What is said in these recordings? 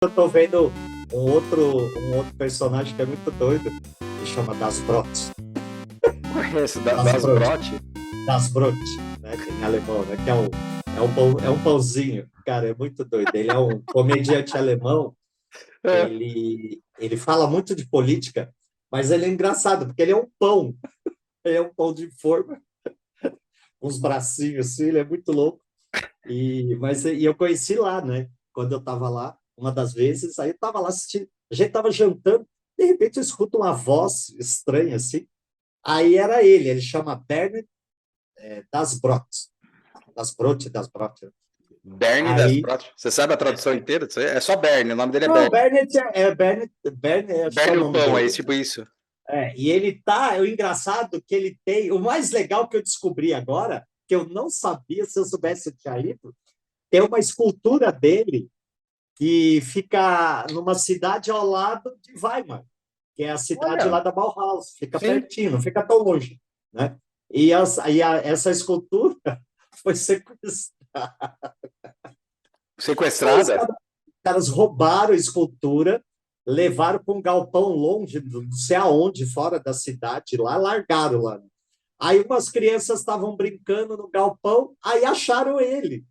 eu tô vendo um outro personagem que é muito doido, que chama Das Brot. Conheço, Das das Brot, Brot. Das Brot, né, em alemão, né, que é um pãozinho. Cara, é muito doido. Ele é um comediante alemão. É. Ele fala muito de política, mas ele é engraçado, porque ele é um pão. Ele é um pão de forma, uns bracinhos assim, ele é muito louco. E eu conheci lá, né? Quando eu estava lá, uma das vezes, aí eu estava lá assistindo, a gente estava jantando, de repente eu escuto uma voz estranha assim. Aí era ele chama Bernd das Brot. Das Brot, das Brot. Bernie das Aí, Brot. Você sabe a tradução inteira? É só Bernie, o nome dele é não, Bernie. Bernd, acho que é o Bernie o nome pão, é dele. tipo isso. E ele tá, o engraçado que ele tem, o mais legal que eu descobri agora, que eu não sabia, se eu soubesse eu tinha ido, tem uma escultura dele que fica numa cidade ao lado de Weimar, que é a cidade lá Olha, da Bauhaus, fica sim, pertinho, não fica tão longe, né? Essa escultura foi sequestrada. Os sequestrada. caras roubaram a escultura, levaram para um galpão longe, não sei aonde, fora da cidade, lá, largaram lá. Aí umas crianças estavam brincando no galpão, aí acharam ele.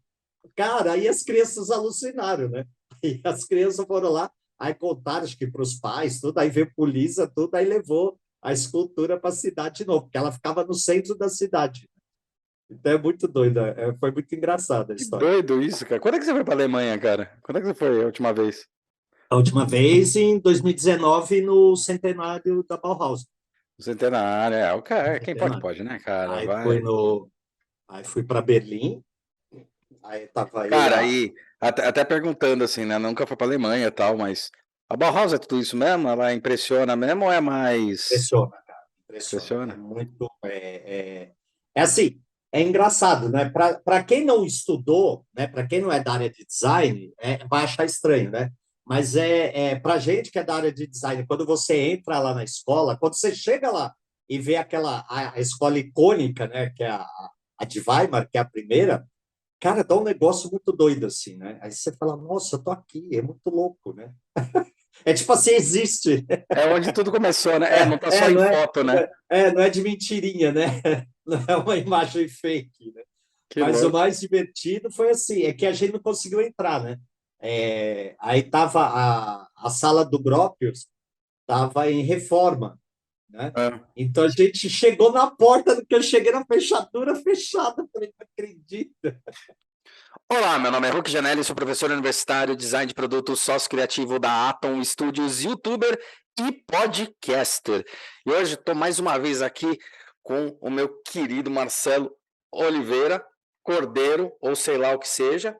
Cara, aí as crianças alucinaram, né? E as crianças foram lá, aí contaram, acho que para os pais, tudo, aí veio a polícia, tudo, aí levou a escultura para a cidade de novo, porque ela ficava no centro da cidade. Então é muito doida, foi muito engraçada a Que história. doido isso, cara. Quando é que você foi pra Alemanha, cara? Quando é que você foi a última vez? A última vez, em 2019, no centenário da Bauhaus. No centenário, o cara, quem pode, Centenário. pode, né, cara? Aí fui Vai. no, aí fui para Berlim, aí tava eu e Cara, a aí, até perguntando assim, né? Nunca foi pra Alemanha e tal, mas a Bauhaus é tudo isso mesmo? Ela impressiona mesmo ou é mais. impressiona, cara, impressiona. É Impressiona? muito. É assim, é engraçado, né? Para quem não estudou, né? Para quem não é da área de design, vai achar estranho, né? Mas para gente que é da área de design, quando você entra lá na escola, quando você chega lá e vê a escola icônica, né? Que é a de Weimar, que é a primeira, cara, dá um negócio muito doido assim, né? Aí você fala, nossa, eu tô aqui, é muito louco, né? É tipo assim, existe. É onde tudo começou, né? É, não tá só em Não é, foto, né? não é de mentirinha, né? Não é uma imagem fake, né? Que Mas o louco. mais divertido foi assim, é que a gente não conseguiu entrar, né? Aí tava a sala do Gropius, tava em reforma, né? É. Então a gente chegou na porta, no que eu cheguei na fechadura fechada, eu falei, não acredito. Olá, meu nome é Hulk Janelli, sou professor universitário, design de produto, sócio criativo da Atom Studios, youtuber e podcaster. E hoje estou mais uma vez aqui com o meu querido Marcelo Oliveira, Cordeiro, ou sei lá o que seja.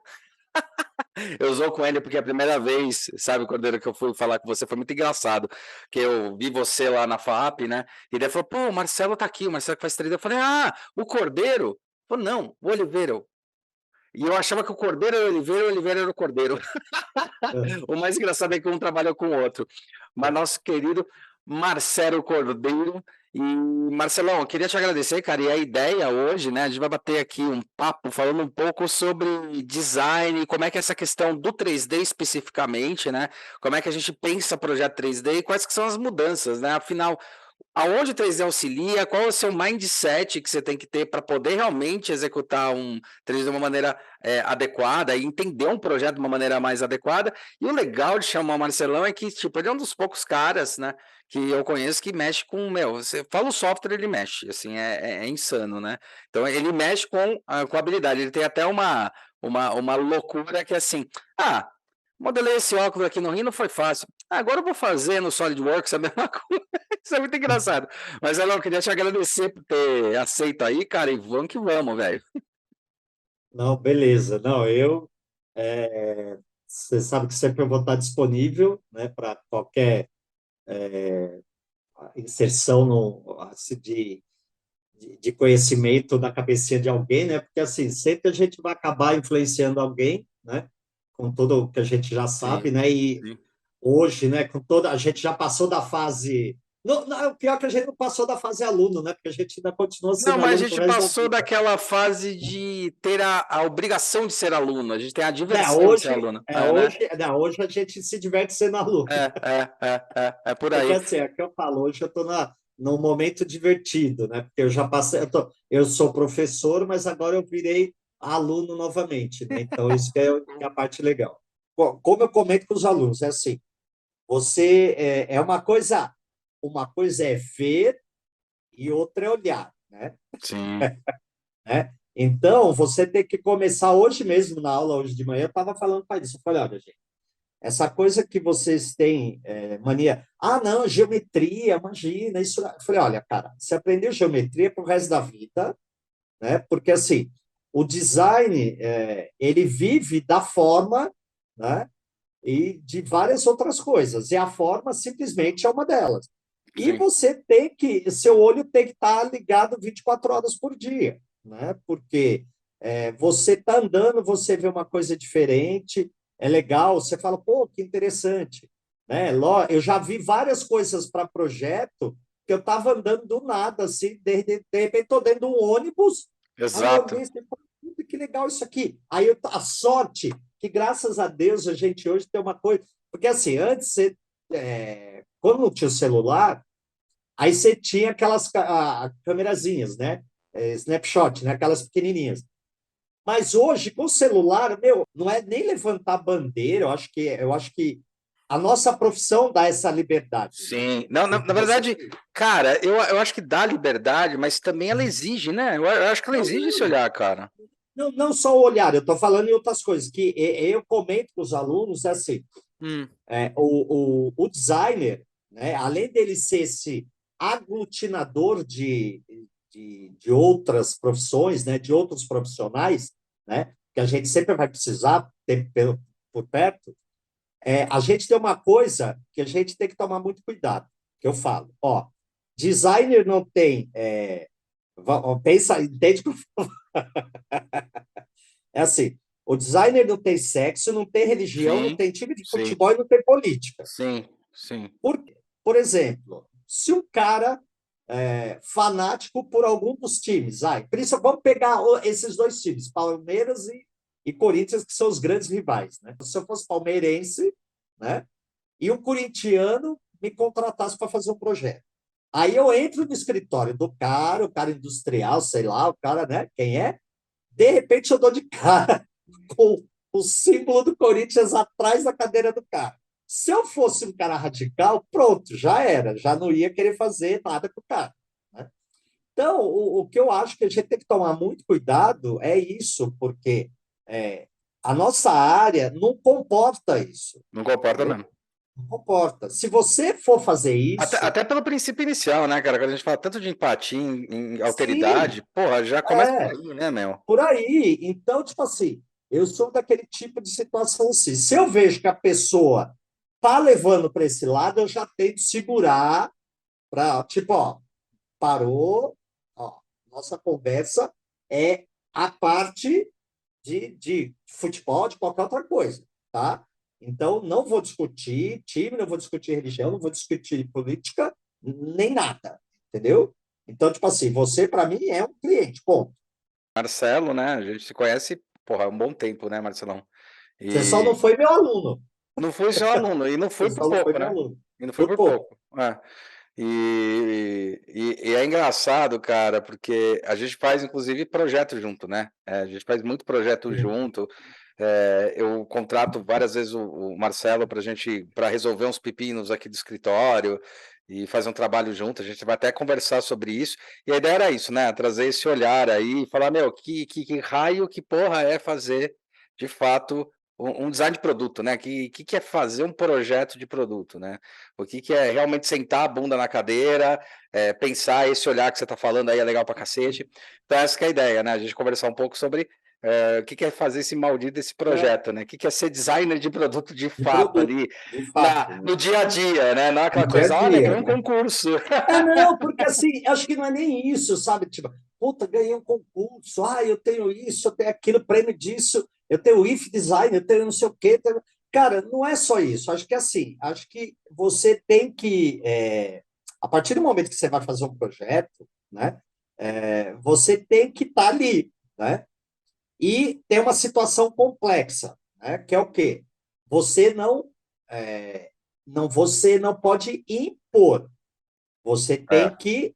Eu usou com ele porque a primeira vez, sabe, Cordeiro, que eu fui falar com você foi muito engraçado, que eu vi você lá na FAP, né? E daí falou, pô, o Marcelo tá aqui, o Marcelo que faz 3D. Eu falei, o Cordeiro? Falei, não, o Oliveira. E eu achava que o Cordeiro era o Oliveira era o Cordeiro. O mais engraçado é que um trabalha com o outro. Mas nosso querido Marcelo Cordeiro. E Marcelão, eu queria te agradecer, cara. E a ideia hoje, né? A gente vai bater aqui um papo falando um pouco sobre design, como é que é essa questão do 3D especificamente, né? Como é que a gente pensa projeto 3D e quais que são as mudanças, né? Afinal, aonde o 3D auxilia, qual é o seu mindset que você tem que ter para poder realmente executar um 3D de uma maneira adequada e entender um projeto de uma maneira mais adequada. E o legal de chamar o Marcelão é que, tipo, ele é um dos poucos caras, né, que eu conheço que mexe com, você fala o software, ele mexe, assim, é insano, né? Então, ele mexe com a habilidade, ele tem até uma loucura que é assim, modelei esse óculos aqui no Rio, não foi fácil. Agora eu vou fazer no SolidWorks a mesma coisa. Isso é muito engraçado. Mas, Elão, eu queria te agradecer por ter aceito aí, cara, e vamos que vamos, velho. Não, beleza. Não, você sabe que sempre eu vou estar disponível, né, para qualquer inserção assim, de conhecimento na cabecinha de alguém, né? Porque assim, sempre a gente vai acabar influenciando alguém, né? Com tudo o que a gente já Sim, sabe, né? E sim. hoje, né, com toda a gente já passou da fase O pior é que a gente não passou da fase aluno, né? Porque a gente ainda continua Não, sendo mas a aluno pro gente resto da passou vida. daquela fase de ter a obrigação de ser aluno, a gente tem a Não, diversão de ser aluno, né? hoje a gente se diverte sendo aluno. É por Porque aí. assim, é o que eu falo, hoje eu estou num momento divertido, né? Porque eu já passei, eu sou professor, mas agora eu virei aluno novamente, né? Então, isso que é a parte legal. Como eu comento com os alunos, é assim, você uma coisa é ver e outra é olhar, né? Sim, Né? Então, você tem que começar hoje mesmo, na aula, hoje de manhã, eu estava falando para isso. Eu falei, olha, gente, essa coisa que vocês têm mania, não, geometria, imagina, isso. Eu falei, olha, cara, você aprendeu geometria para o resto da vida, né? Porque assim, o design ele vive da forma, né? E de várias outras coisas. E a forma simplesmente é uma delas. E sim, você tem que, seu olho tem que estar ligado 24 horas por dia, né? Porque você está andando, você vê uma coisa diferente, é legal, você fala, pô, que interessante, né? Eu já vi várias coisas para projeto que eu estava andando do nada, assim, de repente estou dentro de um ônibus, aí eu olhei exato. e falei, puta, que legal isso aqui. Aí a sorte que, graças a Deus, a gente hoje tem uma coisa, porque assim, antes você, quando não tinha o celular, aí você tinha aquelas câmerazinhas, né? Snapshot, né? Aquelas pequenininhas. Mas hoje, com o celular, meu, não é nem levantar bandeira, eu acho que a nossa profissão dá essa liberdade, né? Sim, não, De na você. verdade, cara, eu acho que dá liberdade, mas também ela exige, né? Eu acho que ela Não, exige esse olhar, cara. não, não só o olhar, eu estou falando em outras coisas, que eu comento com os alunos, é assim, Hum, o designer, né, além dele ser esse aglutinador de outras profissões, né, de outros profissionais, né, que a gente sempre vai precisar ter por perto, a gente tem uma coisa que a gente tem que tomar muito cuidado, que eu falo, ó, designer não tem, pensa, entende? É assim, o designer não tem sexo, não tem religião, não sim, tem time de sim, futebol e não tem política. sim, sim, Por exemplo, se um cara fanático por algum dos times, vamos pegar esses dois times, Palmeiras e Corinthians, que são os grandes rivais, né? Se eu fosse palmeirense, né, e um corintiano me contratasse para fazer um projeto. Aí eu entro no escritório do cara, o cara industrial, sei lá, o cara, né, quem é? De repente eu dou de cara com o símbolo do Corinthians atrás da cadeira do cara. Se eu fosse um cara radical, pronto, já era, já não ia querer fazer nada com o cara. Né? Então, o que eu acho que a gente tem que tomar muito cuidado é isso, porque é, a nossa área não comporta isso, não comporta entendeu? mesmo. Não comporta. Se você for fazer Até, isso, até pelo princípio inicial, né, cara? Quando a gente fala tanto de empatia em sim, alteridade, porra, já começa por é, aí, né, meu? por aí. Então, tipo assim, eu sou daquele tipo de situação assim. Se eu vejo que a pessoa tá levando para esse lado, eu já tento segurar para, tipo, ó, parou, ó, nossa conversa é a parte de futebol, de qualquer outra coisa, tá? Então, não vou discutir time, não vou discutir religião, não vou discutir política, nem nada, entendeu? Então, tipo assim, você, para mim, é um cliente, ponto. Marcelo, né? A gente se conhece, porra, há um bom tempo, né, Marcelão? Você só não E foi meu aluno. não fui seu aluno, e não foi Você por só não foi pouco, meu né? aluno. E não foi Por por pouco. pouco. É. E é engraçado, cara, porque a gente faz, inclusive, projeto junto, né? A gente faz muito projeto Sim. junto. Eu contrato várias vezes o Marcelo para resolver uns pepinos aqui do escritório e fazer um trabalho junto. A gente vai até conversar sobre isso. E a ideia era isso, né? Trazer esse olhar aí e falar, meu, que raio, que porra é fazer, de fato, um design de produto, né? Que é fazer um projeto de produto, né? O que é realmente sentar a bunda na cadeira, pensar esse olhar que você está falando aí é legal pra cacete. Então, essa que é a ideia, né? A gente conversar um pouco sobre o que é fazer esse maldito desse É, projeto, né? O que é ser designer de produto de de fato produto, ali, de fato, né? no dia a dia, né? Não é No aquela dia a coisa, olha, dia, ganhei um né? concurso. Não, porque assim, acho que não é nem isso, sabe? Tipo, puta, ganhei um concurso, eu tenho isso, eu tenho aquilo, prêmio disso, eu tenho o IF Design, eu tenho não sei o quê. Cara, não é só isso. Acho que assim, acho que você tem que a partir do momento que você vai fazer um projeto, né, você tem que estar ali, né? E tem uma situação complexa, né, que é o quê? Você você não pode impor, você É, tem que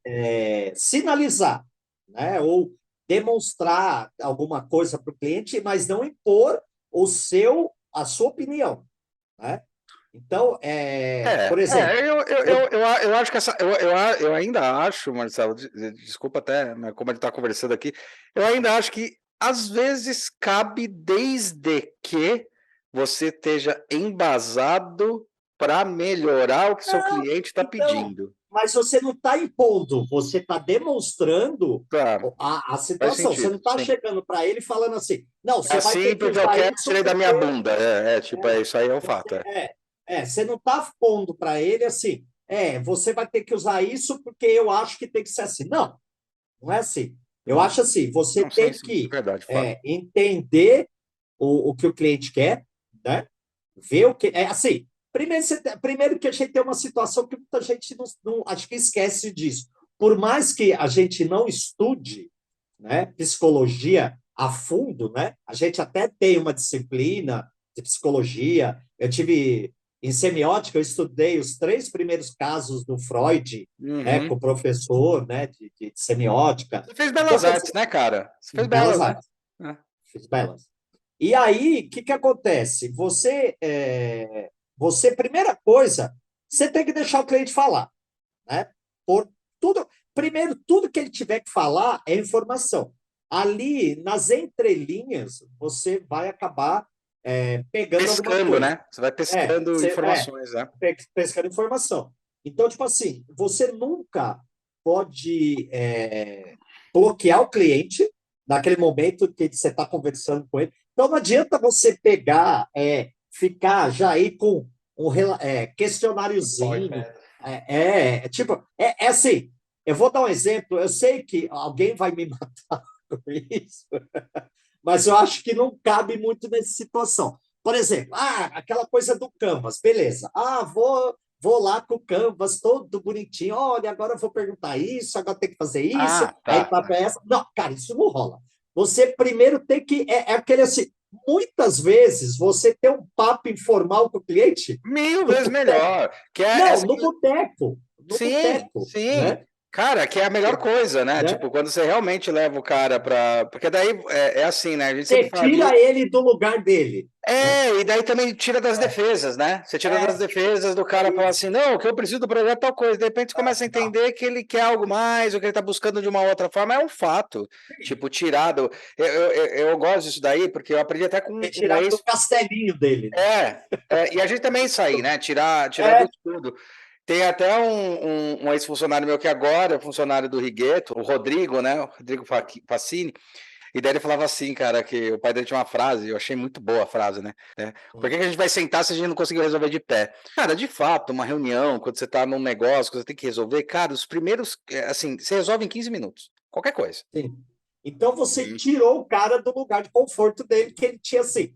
sinalizar, né? Ou demonstrar alguma coisa para o cliente, mas não impor a sua opinião, né? Então, por exemplo, eu acho que eu ainda acho, Marcelo, desculpa até, mas como a gente está conversando aqui, eu ainda acho que às vezes cabe desde que você esteja embasado para melhorar o que seu não, cliente está então, pedindo. mas você não está impondo, você está demonstrando Tá, a faz situação. Você não sentido, está sim. chegando para ele falando assim, não, É você vai ter assim que porque eu usar quero isso tirar da minha porque bunda. Tipo, isso aí é um fato. você não está pondo para ele assim, você vai ter que usar isso porque eu acho que tem que ser assim. Não, não é assim. Eu acho assim, você Não, sim, tem sim, é que verdade, fato. entender o que o cliente quer, né? Ver o que. É assim, primeiro que a gente tem uma situação que muita gente acho que esquece disso. Por mais que a gente não estude, né, psicologia a fundo, né? A gente até tem uma disciplina de psicologia. Eu tive em semiótica, eu estudei os 3 primeiros casos do Freud, né, com Uhum. o professor, né, de semiótica. Você fez Então, belas quer dizer, artes, né, cara? Você fez belas belas, né? artes, É. fiz belas. E aí, o que acontece? Primeira coisa, você tem que deixar o cliente falar, né? Por tudo, primeiro, tudo que ele tiver que falar é informação. Ali, nas entrelinhas, você vai acabar pegando alguma Pescando, coisa. né? Você vai pescando Você informações, né? pescando informação. Então, tipo assim, você nunca pode bloquear o cliente naquele momento que você está conversando com ele. Então, não adianta você pegar, ficar já aí com questionáriozinho. Tipo, assim, eu vou dar um exemplo. Eu sei que alguém vai me matar com isso, mas eu acho que não cabe muito nessa situação. Por exemplo, aquela coisa do Canvas, beleza. Vou lá com o Canvas todo bonitinho. Olha, agora eu vou perguntar isso, agora tem que fazer isso, Ah, a tá. etapa é essa. Não, cara, isso não rola. Você primeiro tem que. Aquele assim. Muitas vezes você tem um papo informal com o cliente Mil no vezes boteco. melhor. Que é Não, essa. no boteco. No Sim, boteco, sim. né? Cara, que é a melhor coisa, né? né? Tipo, quando você realmente leva o cara pra. Porque daí é assim, né? A gente sempre Você fala tira disso. ele do lugar dele. Né? E daí também tira das defesas, né? Você tira das defesas do cara falar assim, não, o que eu preciso do projeto é tal coisa. De repente você começa a Não, entender que ele quer algo mais, ou que ele está buscando de uma outra forma, é um fato. Tipo, tirado. Eu gosto disso daí, porque eu aprendi até com um retirar do ex. castelinho dele. Né? E a gente também sair, né? Tirar do É, estudo. Tem até um ex-funcionário meu que agora é funcionário do Rigueto, o Rodrigo, né? O Rodrigo Facchini. E daí ele falava assim, cara, que o pai dele tinha uma frase, eu achei muito boa a frase, né? Por que a gente vai sentar se a gente não conseguiu resolver de pé? Cara, de fato, uma reunião, quando você tá num negócio, que você tem que resolver, cara, os primeiros, assim, você resolve em 15 minutos. Qualquer coisa. sim. Então você Sim. tirou o cara do lugar de conforto dele, que ele tinha assim.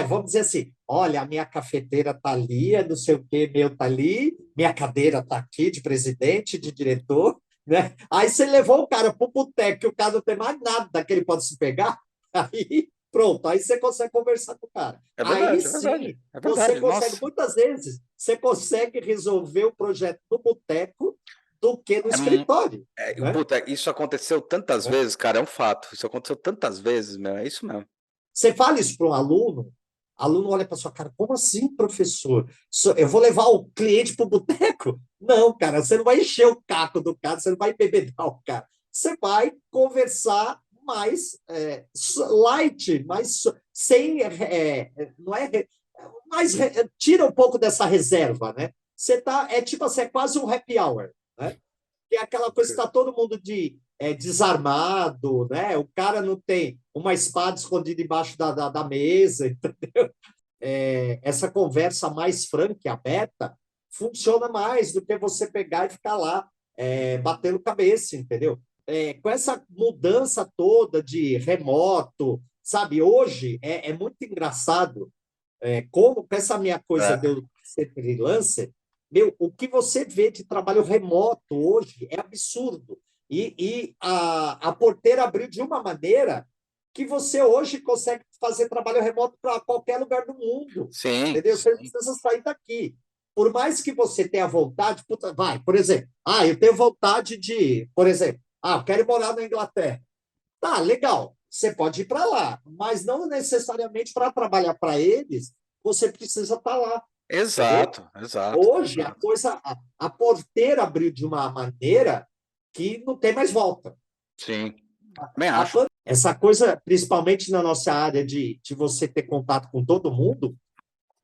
Vamos dizer assim: olha, a minha cafeteira tá ali, não sei o que, meu tá ali, minha cadeira tá aqui de presidente, de diretor, né? Aí você levou o cara pro boteco, que o cara não tem mais nada que ele pode se pegar, aí pronto, aí você consegue conversar com o cara. É Aí verdade, é verdade. sim, É você verdade. consegue, Nossa. muitas vezes, você consegue resolver o projeto no boteco do que no É, mu- escritório, né? puta, isso aconteceu tantas Né? vezes, cara, é um fato. Isso aconteceu tantas vezes, meu, é isso mesmo. Você fala isso para um aluno olha para sua cara, como assim, professor? Eu vou levar o cliente para o boteco? Não, cara, você não vai encher o caco do cara, você não vai embebedar o cara. Você vai conversar mais light, mais sem. Não é. Mais, tira um pouco dessa reserva, né? Você tá. É tipo assim, é quase um happy hour, né? Que é aquela coisa que está todo mundo desarmado, né? O cara não tem uma espada escondida embaixo da mesa. Essa conversa mais franca e aberta funciona mais do que você pegar e ficar lá batendo cabeça, entendeu? Com essa mudança toda de remoto, sabe? Hoje é muito engraçado como com essa minha coisa de É. eu ser freelancer, Meu, o que você vê de trabalho remoto hoje é absurdo. E a porteira abriu de uma maneira que você hoje consegue fazer trabalho remoto para qualquer lugar do mundo. Sim, Entendeu? Você não precisa sair daqui. Por mais que você tenha vontade, puta, vai, por exemplo, eu tenho vontade de, por exemplo, eu quero morar na Inglaterra. Tá, legal, você pode ir para lá, mas não necessariamente para trabalhar para eles, você precisa estar lá, entendeu? exato, exato, Hoje a exato. coisa, a porteira abriu de uma maneira que não tem mais volta. Sim, também acho. Essa coisa, principalmente na nossa área de você ter contato com todo mundo,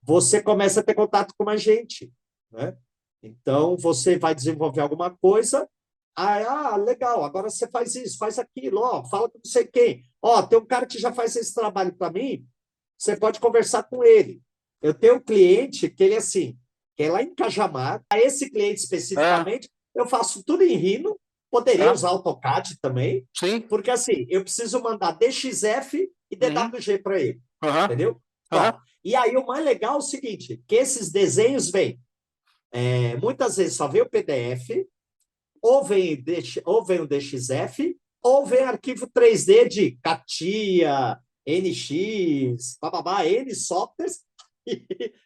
você começa a ter contato com a gente, né? Então, você vai desenvolver alguma coisa, legal, agora você faz isso, faz aquilo, fala com não sei quem. Tem um cara que já faz esse trabalho para mim, você pode conversar com ele. Eu tenho um cliente que ele assim, que é lá em Cajamar, a esse cliente É, especificamente, eu faço tudo em Rhino, poderia é, usar AutoCAD também, sim, porque assim, eu preciso mandar DXF e uhum, DWG para ele, aham, entendeu? aham, Só. E aí o mais legal é o seguinte, que esses desenhos vêm, muitas vezes só vem o PDF, ou vem o DXF, ou vem arquivo 3D de CATIA, NX, bababá, N softwares,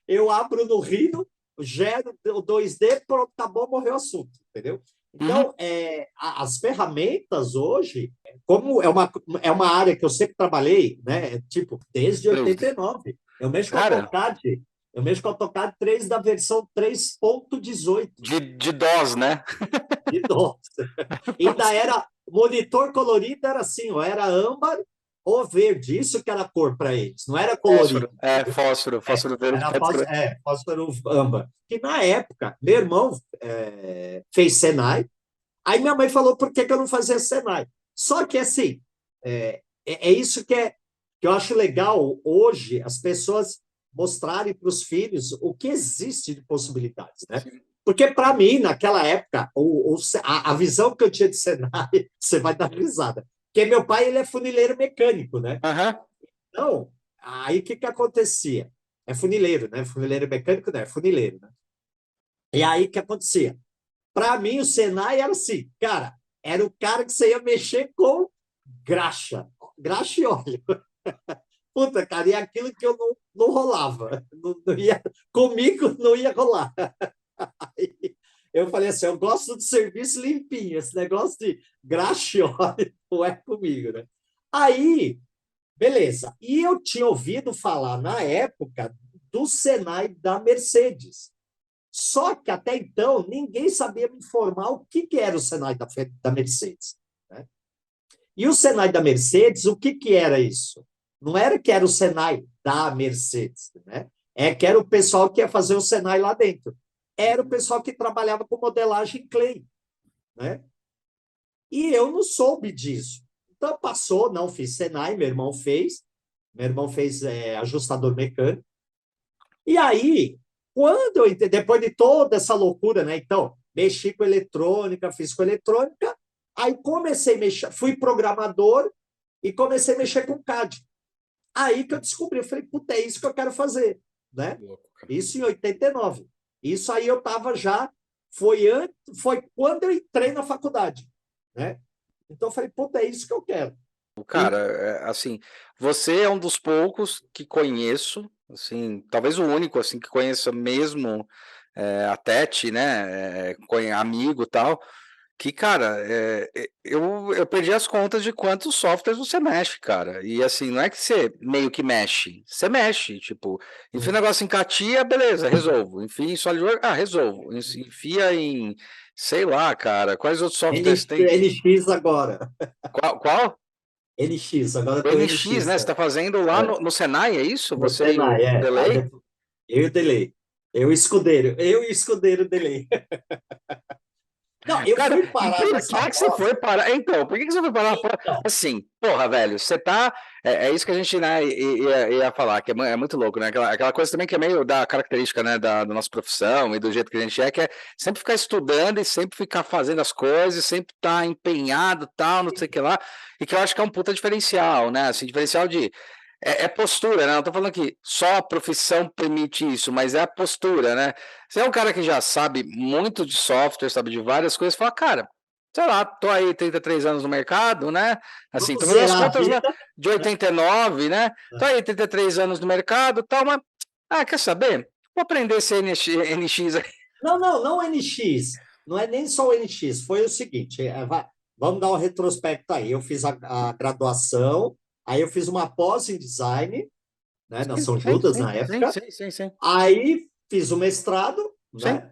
eu abro no Rhino, gero o 2D, pronto, acabou, morreu o assunto, entendeu? uhum. Então, as ferramentas hoje, como é uma área que eu sempre trabalhei, né? Tipo, desde Três. 89. Eu mexo com Cara, AutoCAD, eu mexo com AutoCAD 3 da versão 3.18 de DOS, né? de nossa. Ainda era monitor colorido, era assim, ó, era âmbar ou verde, isso que era cor para eles, não era Fósforo, colorido. fósforo verde, Era pode escrever. fósforo âmbar. Que na época, meu irmão fez Senai, aí minha mãe falou por que, que eu não fazia Senai. Só que assim, é isso que eu acho legal hoje, as pessoas mostrarem para os filhos o que existe de possibilidades, né? Sim. Porque, para mim, naquela época, a visão que eu tinha de Senai, você vai dar risada. Porque meu pai ele é funileiro mecânico, né? Aham. Então, aí o que acontecia? É funileiro, né? Funileiro mecânico não é funileiro, né? E aí o que acontecia? Para mim, o Senai era assim, cara, era o cara que você ia mexer com graxa, graxa e óleo. Puta, cara, e aquilo que eu não rolava. Não ia, comigo não ia rolar. Eu falei assim, eu gosto do serviço limpinho, esse negócio de graxa e óleo não é comigo, né? Aí, beleza. E eu tinha ouvido falar, na época, do Senai da Mercedes. Só que até então ninguém sabia me informar o que era o Senai da Mercedes, né? E o Senai da Mercedes, o que era isso? Não era que era o Senai da Mercedes, né? É que era o pessoal que ia fazer o Senai lá dentro. Era o pessoal que trabalhava com modelagem clay, né? E eu não soube disso. Então passou, não fiz Senai, meu irmão fez. Meu irmão fez ajustador mecânico. E aí, quando eu entendi, depois de toda essa loucura, né? Então, mexi com eletrônica, fiz com eletrônica, aí comecei a mexer, fui programador e comecei a mexer com CAD. Aí que eu descobri, eu falei, puta, é isso que eu quero fazer, né? Louco, cara. Isso em 89. Isso aí eu estava já, foi quando eu entrei na faculdade, né? Então eu falei, puta, é isso que eu quero. E Cara, assim, você é um dos poucos que conheço, assim, talvez o único, assim, que conheça mesmo a Tete, né, amigo e tal, que, cara, eu perdi as contas de quantos softwares você mexe, cara. E assim, não é que você meio que mexe, você mexe, tipo, enfia o negócio em Catia, beleza, resolvo. Enfia em SolidWorks, resolvo. Enfia em, sei lá, cara, quais outros softwares tem? NX agora. Qual? NX, agora O tem o NX, NX. né? Você está fazendo lá no Senai, é isso? No Você e o Senai, Aí Delay? eu e o Delay. Eu e o escudeiro Delay. Não, eu Cara, fui e parar por nessa que que você foi bosta. parar? Então, por que que você foi parar? Então, Assim, porra, velho, você tá. É isso que a gente, né, ia falar, que é muito louco, né? Aquela coisa também que é meio da característica, né, da nossa profissão e do jeito que a gente que é sempre ficar estudando e sempre ficar fazendo as coisas, sempre estar empenhado, tal, não sei o que lá, e que eu acho que é um puta diferencial, né? Assim, diferencial de. é postura, né? Não tô falando que só a profissão permite isso, mas é a postura, né? Você é um cara que já sabe muito de software, sabe de várias coisas, fala, cara, sei lá, tô aí 33 anos no mercado, né? Assim, tô Vamos fazendo as zerar a contas, né, vida. de 89, né? Tô aí 33 anos no mercado, tal, mas quer saber? Vou aprender esse NX aí. Não, não, não o NX. Não é nem só o NX. Foi o seguinte: vamos dar um retrospecto aí. Eu fiz a graduação, aí eu fiz uma pós em design, né, na Sim, São sim, Judas, sim, na sim, época. sim, sim, sim, Aí fiz o mestrado, sim. né?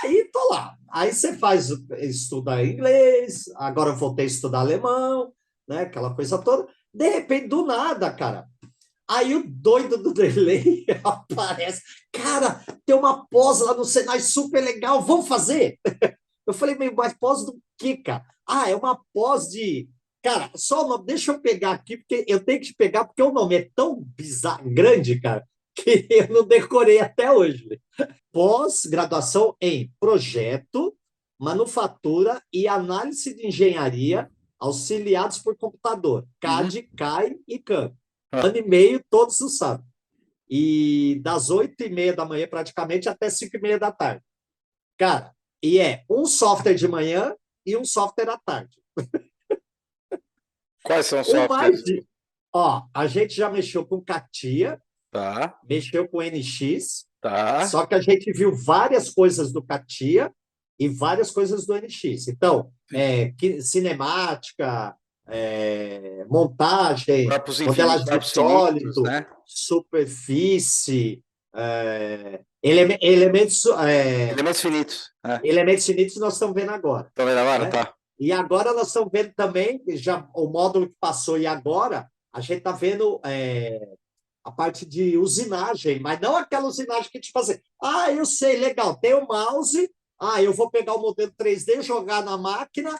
Aí tô lá. Aí você estuda inglês, agora eu voltei a estudar alemão, né? Aquela coisa toda. De repente, do nada, cara. Aí o doido do delay aparece. Cara, tem uma pós lá no Senai super legal, vamos fazer? Eu falei, mas pós do quê, cara? Ah, é uma pós de. Cara, só o nome, deixa eu pegar aqui, porque eu tenho que te pegar, porque o nome é tão bizarro, grande, cara, que eu não decorei até hoje. Pós-graduação em projeto, manufatura e análise de engenharia auxiliados por computador, Uhum. CAD, CAI e CAM. Ah, Ano e meio, todos os sábados. E das 8h30 da manhã, praticamente, até 5h30 da tarde. Cara, e é um software de manhã e um software à tarde. quais são os O softwares? mais. Ó, a gente já mexeu com CATIA, Tá, mexeu com NX, tá. só que a gente viu várias coisas do CATIA e várias coisas do NX. Então, cinemática, montagem, Corpos infinitos, modelagem de corpos finitos, sólido, né? superfície, elementos, Elementos finitos. É. elementos finitos nós estamos vendo agora, Estão vendo agora? né? Tá. E agora nós estamos vendo também, já o módulo que passou e agora, a gente está vendo a parte de usinagem, mas não aquela usinagem que, tipo assim, eu sei, legal, tem o mouse, eu vou pegar o modelo 3D, jogar na máquina,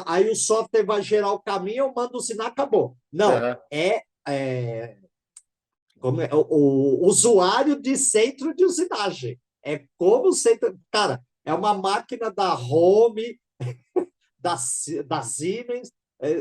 aí o software vai gerar o caminho, eu mando usinar, acabou. Não, Aham. como é o usuário de centro de usinagem. É como centro. Cara, é uma máquina da Home, da Siemens,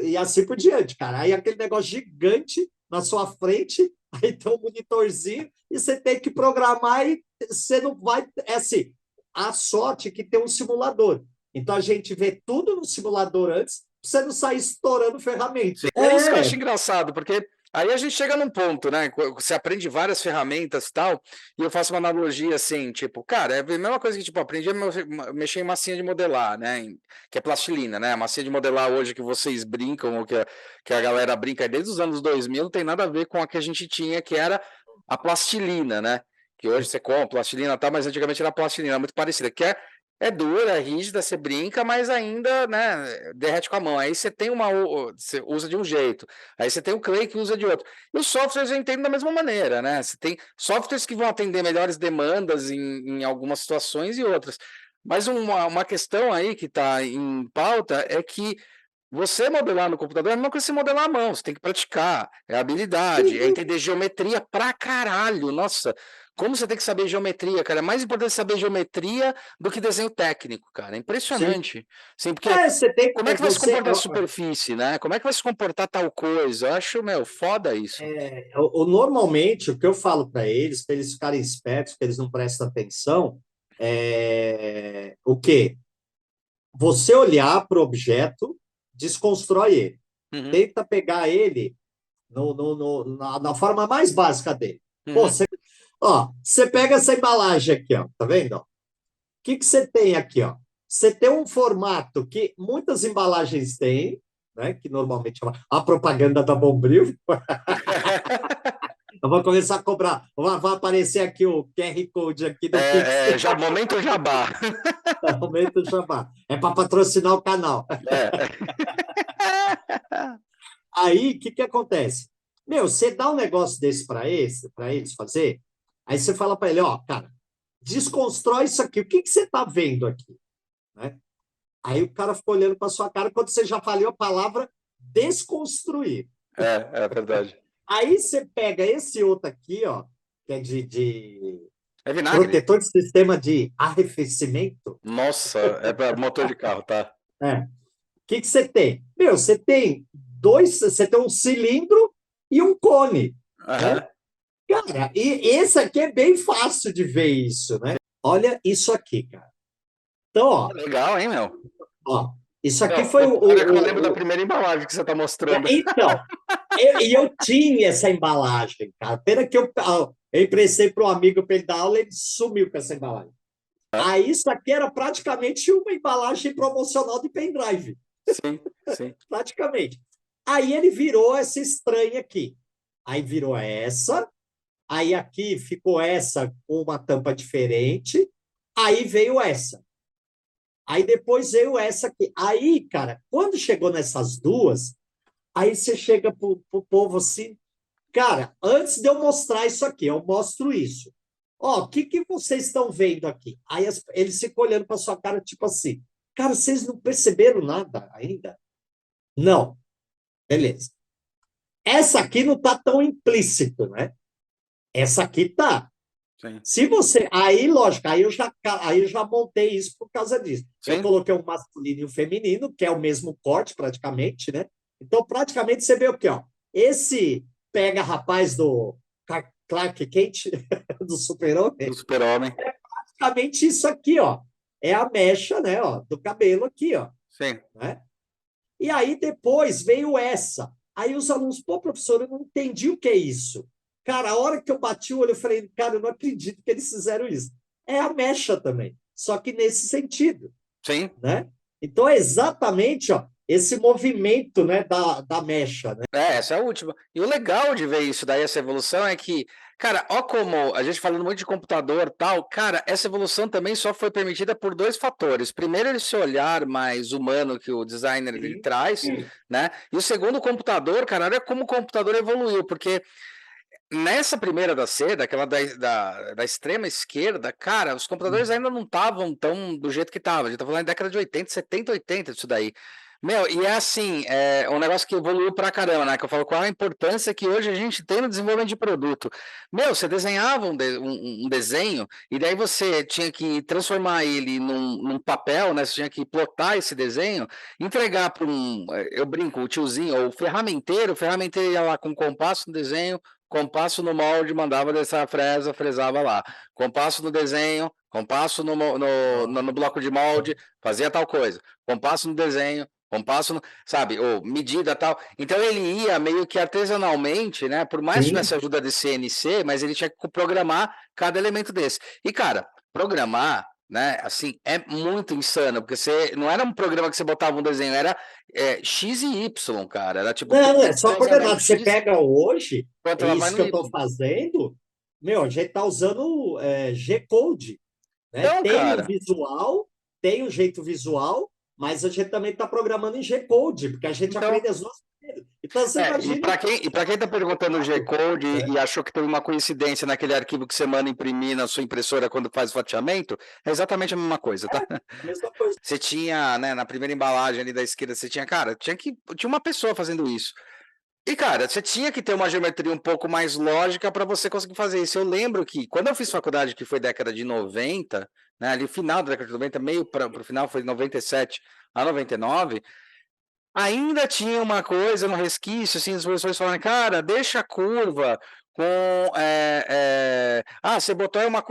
e assim por diante, cara. Aí aquele negócio gigante na sua frente, aí tem um monitorzinho, e você tem que programar e você não vai. É assim, a sorte é que tem um simulador. Então a gente vê tudo no simulador antes, pra você não sair estourando Sim, ferramenta. é isso que eu acho engraçado, porque aí a gente chega num ponto, né? Você aprende várias ferramentas e tal, e eu faço uma analogia assim, tipo, cara, é a mesma coisa que, tipo, aprendi a mexer em massinha de modelar, né? Que é plastilina, né? A massinha de modelar hoje que vocês brincam, ou que a galera brinca desde os anos 2000, não tem nada a ver com a que a gente tinha, que era a plastilina, né? Que hoje você compra plastilina e tal, mas antigamente era plastilina, muito parecida, que é dura, é rígida, você brinca, mas ainda, né, derrete com a mão. Aí você tem você usa de um jeito, aí você tem o Clay que usa de outro. E os softwares eu entendo da mesma maneira, né? Você tem softwares que vão atender melhores demandas em algumas situações e outras. Mas uma questão aí que está em pauta é que você modelar no computador é a mesma coisa que você modelar à mão, você tem que praticar, é habilidade, é entender geometria pra caralho. Nossa, como você tem que saber geometria, cara? É mais importante saber geometria do que desenho técnico, cara. É Sim. impressionante. Sim, porque Você tem como é que vai se você comportar a superfície, né? Como é que vai se comportar tal coisa? Eu acho, meu, foda isso. normalmente o que eu falo para eles ficarem espertos, que eles não prestam atenção, o quê? Você olhar para o objeto, desconstrói ele. Uhum, Tenta pegar ele na forma mais básica dele. Pô, uhum, você pega essa embalagem aqui, ó, tá vendo? O que você tem aqui, ó? Você tem um formato que muitas embalagens têm, né? Que normalmente é a propaganda da Bombril. Eu vou começar a cobrar. Vai aparecer aqui o QR Code aqui do Pix. já, momento jabá. Aumenta o jabá. É para patrocinar o canal. É. Aí, o que acontece? Meu, você dá um negócio desse para eles fazer, aí você fala para ele, ó, cara, desconstrói isso aqui. O que você está vendo aqui? Né? Aí o cara ficou olhando para sua cara quando você já falou a palavra desconstruir. É verdade. Aí você pega esse outro aqui, ó, que é de É vinagre. protetor de sistema de arrefecimento. Nossa, é para motor de carro, tá? O que você tem? Meu, você tem um cilindro e um cone, Aham. né? Cara, e esse aqui é bem fácil de ver isso, né? Olha isso aqui, cara. Então, Legal, hein, meu? isso Meu, aqui foi olha que eu lembro da primeira embalagem que você está mostrando. Então, eu tinha essa embalagem, cara. Pena que eu emprestei para um amigo para ele dar aula, ele sumiu com essa embalagem. Aí isso aqui era praticamente uma embalagem promocional de pendrive. Sim, sim. Praticamente. Aí ele virou essa estranha aqui. Aí virou essa. Aí aqui ficou essa com uma tampa diferente. Aí veio essa. Aí depois veio essa aqui. Aí, cara, quando chegou nessas duas, aí você chega pro povo assim, cara, antes de eu mostrar isso aqui, eu mostro isso. Ó, o que vocês estão vendo aqui? Aí eles ficam olhando para sua cara, tipo assim, cara, vocês não perceberam nada ainda? Não. Beleza. Essa aqui não está tão implícito, né? Essa aqui tá. Sim. Se você. Aí, lógico, aí eu já montei isso por causa disso. Eu Sim. coloquei um masculino e um feminino, que é o mesmo corte, praticamente, né? Então, praticamente, você vê o quê? Ó? Esse pega rapaz do Clark Kent, do Super-Homem, Do Super-Homem. praticamente isso aqui, ó. É a mecha, né, ó, do cabelo aqui, ó. Sim. Né? E aí depois veio essa. Aí os alunos, pô, professor, eu não entendi o que é isso. Cara, a hora que eu bati o olho, eu falei, cara, eu não acredito que eles fizeram isso. É a mecha também, só que nesse sentido, Sim. né? Então é exatamente, ó, esse movimento, né, da mecha, né? Essa é a última. E o legal de ver isso daí, essa evolução, é que, cara, ó como a gente falando muito de computador e tal, cara, essa evolução também só foi permitida por dois fatores. Primeiro, esse olhar mais humano que o designer ele traz, né? E o segundo, o computador, cara, olha como o computador evoluiu, porque nessa primeira da seda, aquela da extrema esquerda, cara, os computadores ainda não estavam tão do jeito que estavam. A gente tá falando em década de 80, 70, 80, isso daí. Meu, e é assim, é um negócio que evoluiu pra caramba, né? Que eu falo qual a importância que hoje a gente tem no desenvolvimento de produto. Meu, você desenhava um desenho e daí você tinha que transformar ele num papel, né? Você tinha que plotar esse desenho, entregar para eu brinco, o tiozinho, ou o ferramenteiro ia lá com compasso no desenho, compasso no molde, mandava dessa fresa, fresava lá. Compasso no desenho, compasso no bloco de molde, fazia tal coisa. Compasso no desenho, compasso, sabe, ou medida tal. Então ele ia meio que artesanalmente, né? Por mais que Sim. tivesse ajuda de CNC, mas ele tinha que programar cada elemento desse. E, cara, programar, né, assim, é muito insano, porque você não era um programa que você botava um desenho, era X e Y, cara. Era tipo, Não, todas é as só opções eram coordenado. Você X, pega hoje, enquanto é ela vai isso no que eu Y. estou fazendo, meu, a gente está usando G-Code. Né? Então, Tem um cara, visual, tem um jeito visual, mas a gente também está programando em G-Code, porque a gente aprende então, as duas maneiras. Então, você e imagina. para quem está perguntando o G-Code Né? e achou que teve uma coincidência naquele arquivo que você manda imprimir na sua impressora quando faz o fatiamento, é exatamente a mesma coisa, tá? A mesma coisa. Você tinha, né, na primeira embalagem ali da esquerda, você tinha, cara, tinha uma pessoa fazendo isso. E, cara, você tinha que ter uma geometria um pouco mais lógica para você conseguir fazer isso. Eu lembro que, quando eu fiz faculdade, que foi década de 90, né, ali final da década de 90, meio para o final, foi 97 a 99, ainda tinha uma coisa, um resquício, assim, dos professores falando, cara, deixa a curva com. Você botou aí uma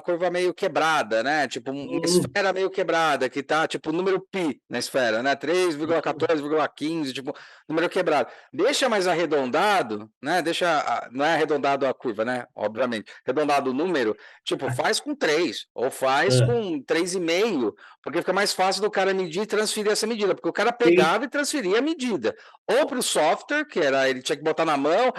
curva meio quebrada, né? Tipo, uma esfera meio quebrada, que tá tipo número π na esfera, né? 3,14,15, tipo, número quebrado. Deixa mais arredondado, né? Não é arredondado a curva, né? Obviamente. Arredondado o número, tipo, faz com 3, ou faz com 3,5, porque fica mais fácil do cara medir e transferir essa medida, porque o cara pegava e transferia a medida. Ou para o software, que era, ele tinha que botar na mão,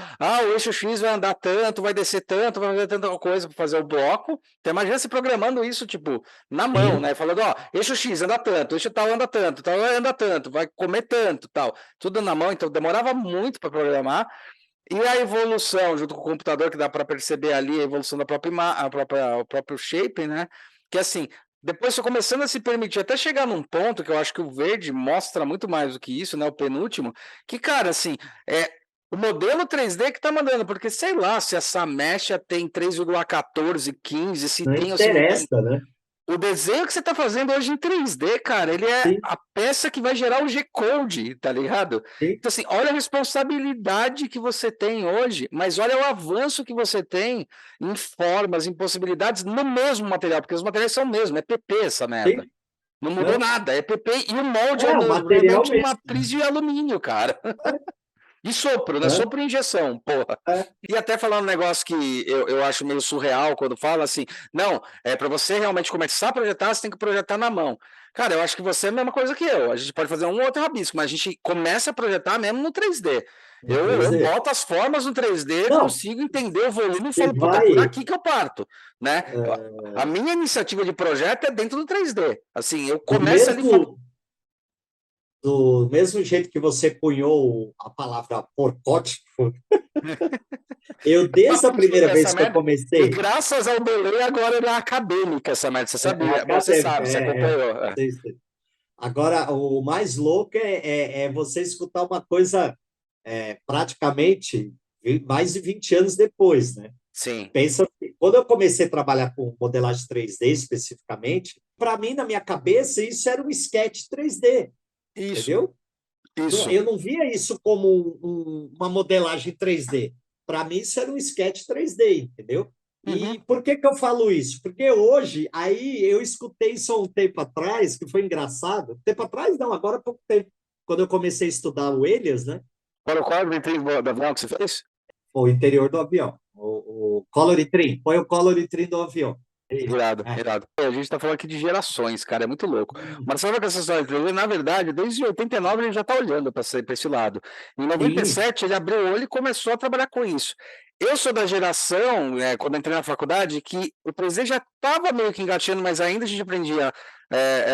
o eixo X vai andar tanto, vai descer tanto, vai fazer tanta coisa para fazer o bloco. Então imagina se programando isso, tipo, na mão, né? Falando, eixo X anda tanto, eixo tal anda tanto, vai comer tanto, tal. Tudo na mão, então demorava muito para programar. E a evolução, junto com o computador, que dá para perceber ali a evolução da o próprio shape, né? Que assim, depois foi começando a se permitir, até chegar num ponto que eu acho que o verde mostra muito mais do que isso, né? O penúltimo, que, cara, assim, o modelo 3D que tá mandando, porque sei lá se essa mecha tem 3,14, 15, se Não tem ou se não tem. interessa, né? O desenho que você está fazendo hoje em 3D, cara, ele é Sim, a peça que vai gerar o G-Code, tá ligado? sim, Então, assim, olha a responsabilidade que você tem hoje, mas olha o avanço que você tem em formas, em possibilidades no mesmo material, porque os materiais são o mesmo, é PP essa merda. sim. Não mudou Não, nada, é PP e o molde é o o mesmo, material realmente mesmo. matriz de alumínio, cara. E sopro, né? É, Sopro e injeção, porra. é, E até falar um negócio que eu acho meio surreal quando fala assim, não, para você realmente começar a projetar, você tem que projetar na mão. Cara, eu acho que você é a mesma coisa que eu. A gente pode fazer um ou outro rabisco, mas a gente começa a projetar mesmo no 3D. no Eu 3D. boto as formas no 3D, Não, consigo entender o volume e você falo, puta, é por vai. aqui que eu parto, né? A minha iniciativa de projeto é dentro do 3D. Assim, eu Do começo ali e falo, mesmo, do mesmo jeito que você cunhou a palavra porcote, eu, desde a aprendi primeira essa vez que eu merda. E comecei, graças ao delay, agora ele é acadêmica essa merda. Você sabia? Bom, você acadêmica, sabe, você acompanhou. agora, o mais louco é você escutar uma coisa praticamente mais de 20 anos depois, né? Sim, Pensa, quando eu comecei a trabalhar com modelagem 3D especificamente, para mim, na minha cabeça, isso era um sketch 3D, isso, entendeu? isso. Eu não via isso como uma modelagem 3D. Para mim, isso era um sketch 3D, entendeu? Uhum. E por que, que eu falo isso? Porque hoje, aí eu escutei isso há um tempo atrás, que foi engraçado. Tempo atrás, não, agora há pouco tempo. Quando eu comecei a estudar o Elias, né? Para o quadro do avião que você fez? O interior do avião. O Color Trim. Põe o Color Trim do avião. Isso. Irado, É. irado. A gente tá falando aqui de gerações, cara, é muito louco. Mas sabe que essa história de TV, na verdade, desde 89 ele já tá olhando para esse lado. Em Sim. 97 ele abriu o olho e começou a trabalhar com isso. Eu sou da geração, quando entrei na faculdade, que o 3D já estava meio que engatinhando, mas ainda a gente aprendia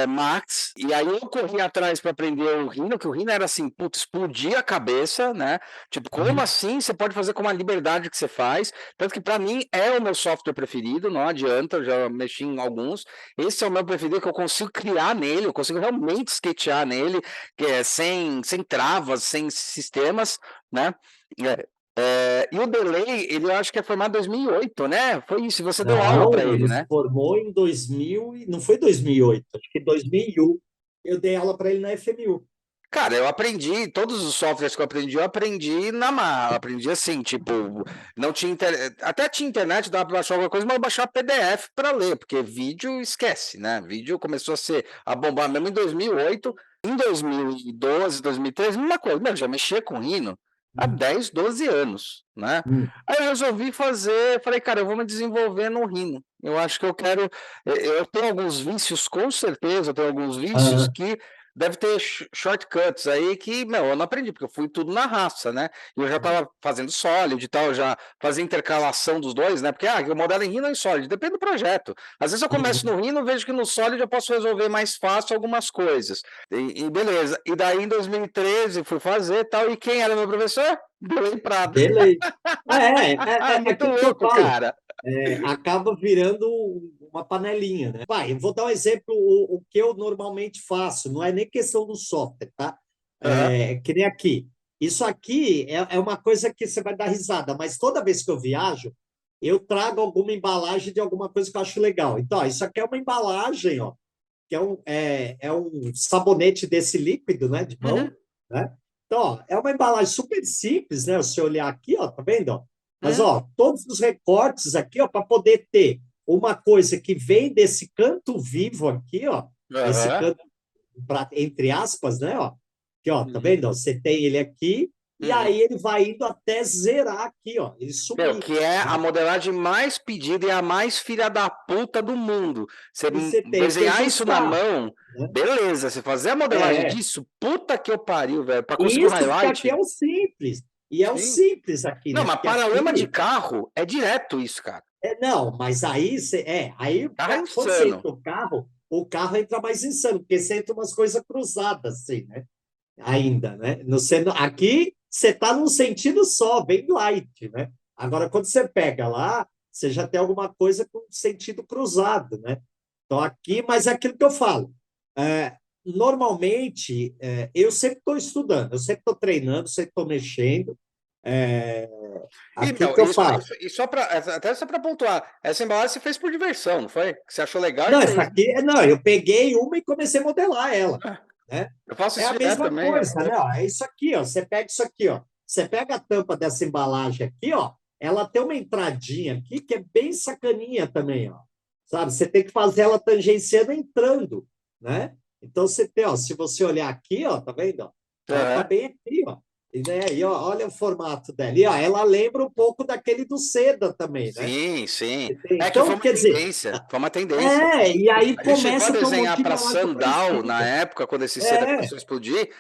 Max, e aí eu corri atrás para aprender o Rhino, que o Rhino era assim, putz, explodia a cabeça, né? Tipo, como assim você pode fazer com uma liberdade que você faz? Tanto que para mim é o meu software preferido, não adianta, eu já mexi em alguns. Esse é o meu preferido, que eu consigo criar nele, eu consigo realmente skatear nele, que é sem travas, sem sistemas, né? É, e o Delay, ele eu acho que é formado em 2008, né? Foi isso, você deu aula para Não, ele, ele se né? formou em 2000, não foi 2008, acho que 2001. Eu dei aula para ele na FMU. Cara, eu aprendi, todos os softwares que eu aprendi na marra, aprendi assim, tipo, não tinha até tinha internet, dava para baixar alguma coisa, mas eu baixava PDF para ler, porque vídeo esquece, né? Vídeo começou a bombar mesmo em 2008, em 2012, 2013, mesma coisa, meu, já mexia com Rhino há 10, 12 anos, né? Hum. Aí eu resolvi fazer, falei, cara, eu vou me desenvolver no Rhino. Eu acho que eu quero, eu tenho alguns vícios, com certeza, eu tenho alguns vícios Ah, que deve ter shortcuts aí que, meu, eu não aprendi, porque eu fui tudo na raça, né? E eu já estava fazendo sólido e tal, já fazia intercalação dos dois, né? Porque o modelo em Rhino e sólido, depende do projeto. Às vezes eu começo no Rhino, vejo que no sólido eu posso resolver mais fácil algumas coisas. E beleza. E daí em 2013 fui fazer tal, e quem era meu professor? Belém Prado. beleza. É Muito aquilo que eu louco, falo. cara. Acaba virando uma panelinha, né? Vai, eu vou dar um exemplo, o que eu normalmente faço, não é nem questão do software, tá? Aham. Que nem aqui. Isso aqui é uma coisa que você vai dar risada, mas toda vez que eu viajo, eu trago alguma embalagem de alguma coisa que eu acho legal. Então, ó, isso aqui é uma embalagem, ó, que é um sabonete desse líquido, né, de Uhum, mão, né? Então, ó, é uma embalagem super simples, né? Se você olhar aqui, ó, tá vendo? Ó? Mas, uhum, ó, todos os recortes aqui, ó, para poder ter uma coisa que vem desse canto vivo aqui, ó, esse aham, canto, entre aspas, né? Ó, aqui, ó, tá uhum, vendo? Ó, você tem ele aqui, e uhum. aí ele vai indo até zerar aqui, ó, ele Meu, sumir, que é a né? modelagem mais pedida e a mais filha da puta do mundo. Você E você tem que desenhar isso na ajustar, mão, né? beleza. Você fazer a modelagem É, disso, puta que eu pariu, velho. Pra conseguir o isso porque aqui é highlight. o simples. E é o Sim. simples aqui, Não, né? mas Porque paralama de aqui carro é direto isso, cara. não, mas aí aí Carro é quando você insano. entra o carro entra mais insano, porque você entra umas coisas cruzadas, assim, né? Ainda, né? No, aqui você está num sentido só, bem light, né? Agora, quando você pega lá, você já tem alguma coisa com sentido cruzado, né? Então, aqui, mas é aquilo que eu falo. É, normalmente, eu sempre estou estudando, eu sempre estou treinando, sempre estou mexendo. É, E, aqui meu, que eu faço. só para até só para pontuar, essa embalagem você fez por diversão, não foi? Que você achou legal e Não, essa fez, né? aqui, não, eu peguei uma e comecei a modelar ela, Ah, né? eu faço É isso a direto mesma também. coisa, né? Ó, é isso aqui, ó. Você pega isso aqui, ó. Você pega a tampa dessa embalagem aqui, ó. Ela tem uma entradinha aqui que é bem sacaninha também, ó. Sabe? Você tem que fazer ela tangenciando entrando, né? Então você tem, ó, se você olhar aqui, ó, tá vendo? Ó? Ela tá Aham. bem aqui, ó. E, né, e ó, olha o formato dela. E, ó, ela lembra um pouco daquele do Seda também, né? Sim, sim. É que foi Então, uma quer dizer, tendência, foi uma tendência. e aí A gente chegou a começa a ter um monte desenhar de para embalagem Sandal na parecida. época, quando esse seda É, começou a explodir,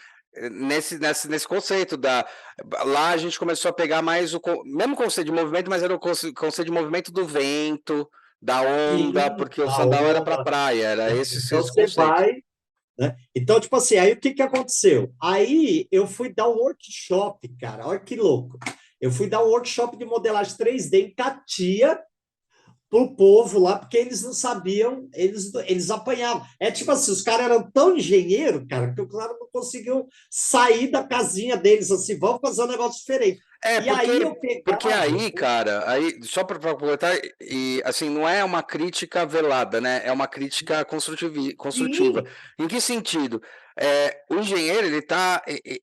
nesse conceito da. Lá a gente começou a pegar mais mesmo conceito de movimento, mas era o conceito de movimento do vento, da onda, sim, porque o da Sandal era para onda, praia, era né? Então esse você conceito. vai, né? Então, tipo assim, aí o que que aconteceu? Aí eu fui dar um workshop, cara, olha que louco. Eu fui dar um workshop de modelagem 3D em Catia, pro povo lá, porque eles não sabiam, eles apanhavam. É tipo assim, os caras eram tão engenheiro, cara, que os caras não conseguiam sair da casinha deles, assim, vamos fazer um negócio diferente. É, E aí eu porque pegava. aí, cara, aí, só para completar, e assim, não é uma crítica velada, né? É uma crítica construtiva. Sim, Em que sentido? O engenheiro,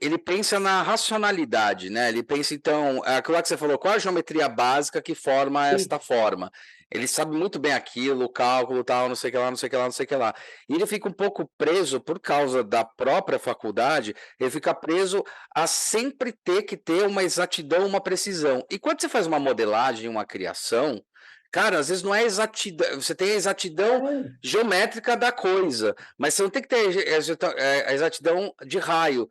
ele pensa na racionalidade, né? Ele pensa, então, aquilo lá que você falou, qual a geometria básica que forma sim, esta forma? Ele sabe muito bem aquilo, o cálculo, tal, não sei o que lá, não sei o que lá, não sei o que lá. E ele fica um pouco preso por causa da própria faculdade, ele fica preso a sempre ter que ter uma exatidão, uma precisão. E quando você faz uma modelagem, uma criação, cara, às vezes não é exatidão, você tem a exatidão é, geométrica da coisa, mas você não tem que ter a exatidão de raio.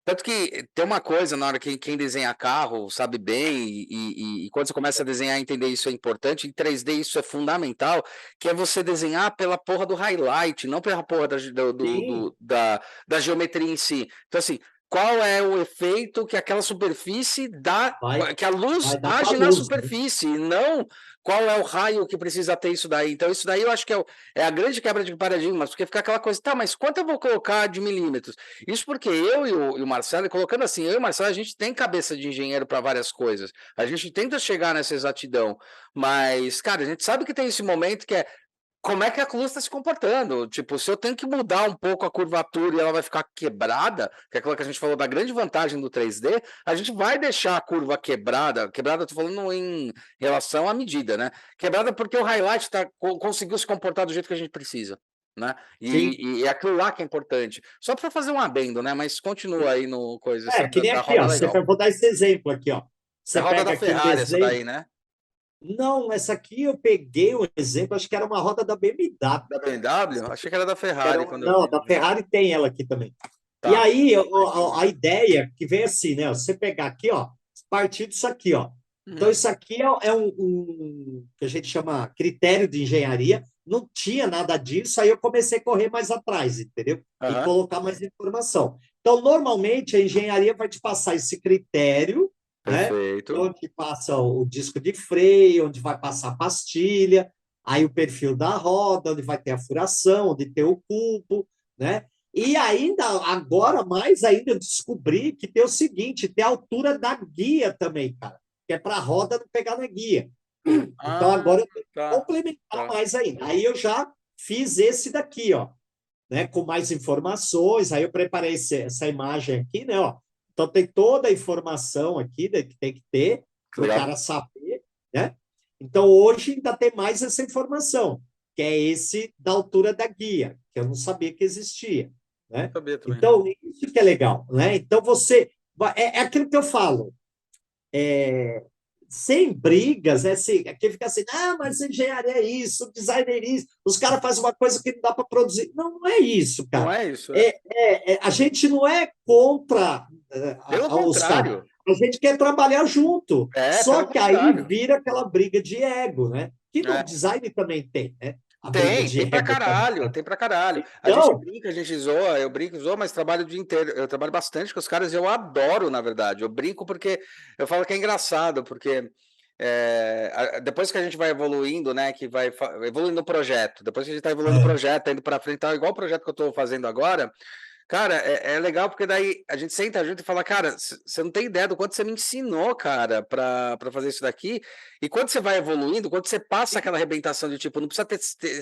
Tanto que tem uma coisa na hora que quem desenha carro sabe bem, e quando você começa a desenhar, entender isso é importante, em 3D isso é fundamental, que é você desenhar pela porra do highlight, não pela porra sim, da geometria em si. Então, assim, qual é o efeito que aquela superfície dá, vai, que a luz vai dar para age na luz, né? superfície, e não qual é o raio que precisa ter isso daí. Então, isso daí eu acho que é a grande quebra de paradigmas, porque fica aquela coisa, tá, mas quanto eu vou colocar de milímetros? Isso porque eu e o Marcelo, colocando assim, eu e o Marcelo, a gente tem cabeça de engenheiro para várias coisas, a gente tenta chegar nessa exatidão, mas, cara, a gente sabe que tem esse momento que é como é que a cruz está se comportando? Tipo, se eu tenho que mudar um pouco a curvatura e ela vai ficar quebrada, que é aquilo que a gente falou da grande vantagem do 3D, a gente vai deixar a curva quebrada. Quebrada, estou falando em relação à medida, né? Quebrada porque o highlight conseguiu se comportar do jeito que a gente precisa, né? Sim. E é aquilo lá que é importante. Só para fazer um adendo, né? Mas continua aí no coisa, essa Que nem da aqui, roda ó. legal. Vou dar esse exemplo aqui, ó. É a Você roda pega da aqui um Ferrari, essa desenho. daí, né? Não, essa aqui eu peguei um exemplo, acho que era uma roda da BMW. Da BMW? Achei que era da Era Ferrari uma, quando eu não, vi. da Ferrari tem ela aqui também. E Tá. aí, a ideia que vem assim, né? Você pegar aqui, ó, partir disso aqui, ó. Então, Uhum. isso aqui é um que a gente chama critério de engenharia. Não tinha nada disso, aí eu comecei a correr mais atrás, entendeu? E Aham. colocar mais informação. Então, normalmente, a engenharia vai te passar esse critério, né? Perfeito. Onde passa o disco de freio, onde vai passar a pastilha, aí o perfil da roda, onde vai ter a furação, onde tem o cubo, né? E ainda, agora mais ainda, eu descobri que tem o seguinte, tem a altura da guia também, cara, que é para a roda não pegar na guia. Então Ah, agora eu tenho que tá, complementar tá. mais ainda. Aí eu já fiz esse daqui, ó, né, com mais informações. Aí eu preparei essa imagem aqui, né, ó. Então tem toda a informação aqui, né, que tem que ter Que para o legal. cara saber, né? Então hoje ainda tem mais essa informação, que é esse da altura da guia, que eu não sabia que existia, Não né? sabia também, não. Então isso que é legal, né? Então você é aquilo que eu falo, sem brigas, assim, aqui fica assim, ah, mas engenharia é isso, design é isso, os caras fazem uma coisa que não dá para produzir. Não, não é isso, Não cara. é isso, é. A gente não é contra Pelo os caras, contrário. a gente quer trabalhar junto. Só Pelo que aí contrário. vira aquela briga de ego, né? Que no É. design também tem, né? A briga Tem, de tem pra ego também. caralho, tem pra caralho. A gente Então, brinca, a gente zoa, eu brinco, zoa, mas trabalho o dia inteiro. Eu trabalho bastante com os caras, eu adoro, na verdade. Eu brinco porque eu falo que é engraçado, porque depois que a gente vai evoluindo, né, que vai evoluindo o projeto, depois que a gente tá evoluindo o projeto, tá indo pra frente, tá igual o projeto que eu tô fazendo agora. Cara, é legal porque daí a gente senta junto e fala, cara, você não tem ideia do quanto você me ensinou, cara, pra fazer isso daqui. E quando você vai evoluindo, quando você passa aquela arrebentação de tipo, não precisa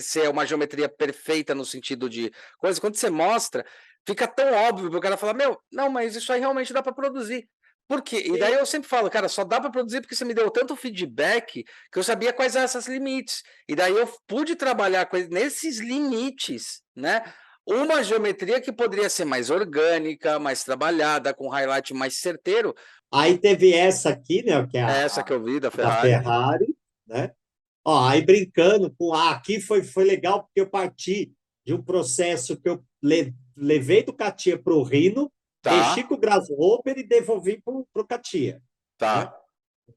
ser uma geometria perfeita no sentido de coisa, quando você mostra, fica tão óbvio pro cara falar, meu, não, mas isso aí realmente dá pra produzir. Por quê? E daí Sim. eu sempre falo, cara, só dá pra produzir porque você me deu tanto feedback que eu sabia quais eram esses limites. E daí eu pude trabalhar nesses limites, né? Uma geometria que poderia ser mais orgânica, mais trabalhada, com highlight mais certeiro. Aí teve essa aqui, né, que é É essa que eu vi da da Ferrari. Ferrari, né? Ó, aí brincando com aqui foi legal porque eu parti de um processo que eu levei do Catia para o Rhino, mexi Tá, com o Grasshopper e devolvi para o Catia, né? tá.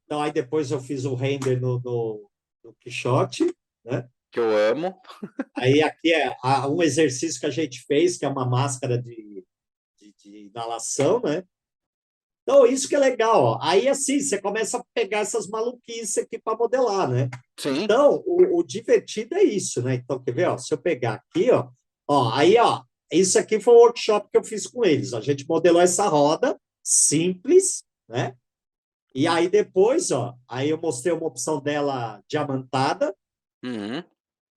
Então aí depois eu fiz o render no Quixote, né? Que eu amo. Aí aqui é um exercício que a gente fez, que é uma máscara de inalação, né? Então, isso que é legal, ó. Aí, assim, você começa a pegar essas maluquices aqui para modelar, né? Sim. Então, o divertido é isso, né? Então, quer ver, ó? Se eu pegar aqui, ó, aí, ó, isso aqui foi o workshop que eu fiz com eles. A gente modelou essa roda simples, né? E aí depois, ó, aí eu mostrei uma opção dela diamantada, Uhum.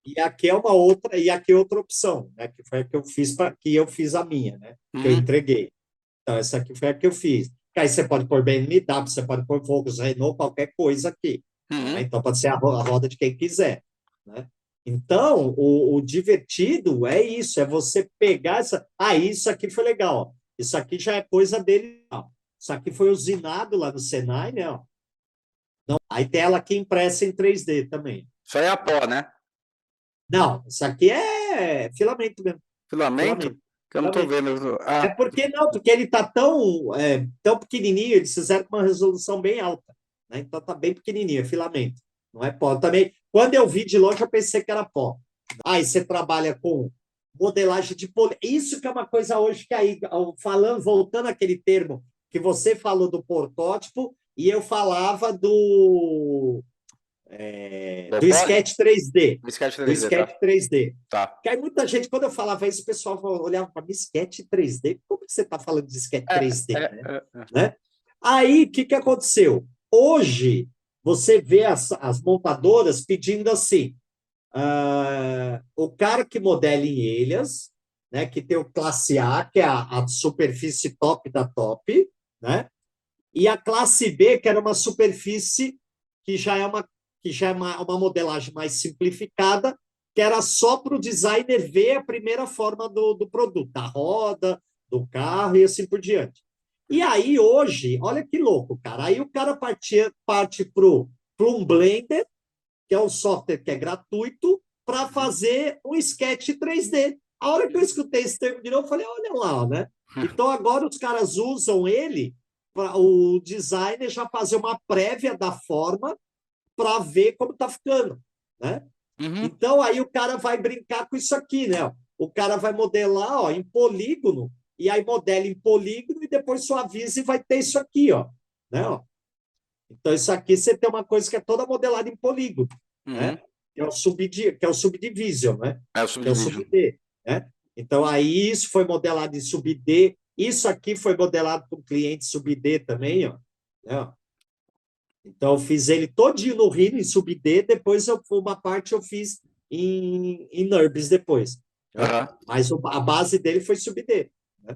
e aqui é uma outra, e aqui é outra opção, né? Que foi a que eu fiz para que eu fiz a minha, né? Que eu Uhum. entreguei. Então, essa aqui foi a que eu fiz. Aí você pode pôr BMW, você pode pôr Volkswagen, Renault, qualquer coisa aqui. Né? Uhum. Então, pode ser a roda de quem quiser. Né? Então, o divertido é isso, é você pegar essa. Ah, isso aqui foi legal. Ó. Isso aqui já é coisa dele. Ó. Isso aqui foi usinado lá no Senai, né? Ó. Então, aí tem ela aqui impressa em 3D também. Isso aí é a pó, né? Não, isso aqui é filamento mesmo. Filamento? Filamento. Que eu não tô Filamento. vendo. É Ah, porque não, porque ele está tão pequenininho, eles fizeram com uma resolução bem alta, né? Então está bem pequenininho, é filamento, não é pó. Também, quando eu vi de longe, eu pensei que era pó. Aí você trabalha com modelagem de poli. Isso que é uma coisa hoje que aí, falando, voltando àquele termo que você falou do protótipo e eu falava low do poly? sketch 3D, Sketch do 3D, tá? sketch 3D. Tá. Que aí muita gente, quando eu falava isso, o pessoal olhava para mim, sketch 3D, como que você está falando de sketch É, 3D, é, é, é. né? Aí, o que, que aconteceu? Hoje, você vê as montadoras pedindo assim, o cara que modela em ilhas, né, que tem o classe A, que é a superfície top da top, né? E a classe B, que era uma superfície que já é uma modelagem mais simplificada, que era só para o designer ver a primeira forma do produto, da roda, do carro e assim por diante. E aí, hoje, olha que louco, cara. Aí o cara parte para um Blender, que é um software que é gratuito, para fazer um sketch 3D. A hora que eu escutei esse termo de novo, eu falei, olha lá, né? Então agora os caras usam ele para o designer já fazer uma prévia da forma para ver como está ficando, né? Uhum. Então aí o cara vai brincar com isso aqui, né? O cara vai modelar, ó, em polígono e aí modela em polígono e depois suaviza e vai ter isso aqui, ó, né? Ó. Então isso aqui você tem uma coisa que é toda modelada em polígono, né? Uhum. Que é o subdivision, né? É o Que é o subdivision. sub-D, né? Então aí isso foi modelado em sub-D, isso aqui foi modelado com cliente sub-D também, ó, né? Então, eu fiz ele todinho no Rhino, em sub-D, depois uma parte eu fiz em NURBS depois. Né? Aham. Mas a base dele foi sub-D. Né?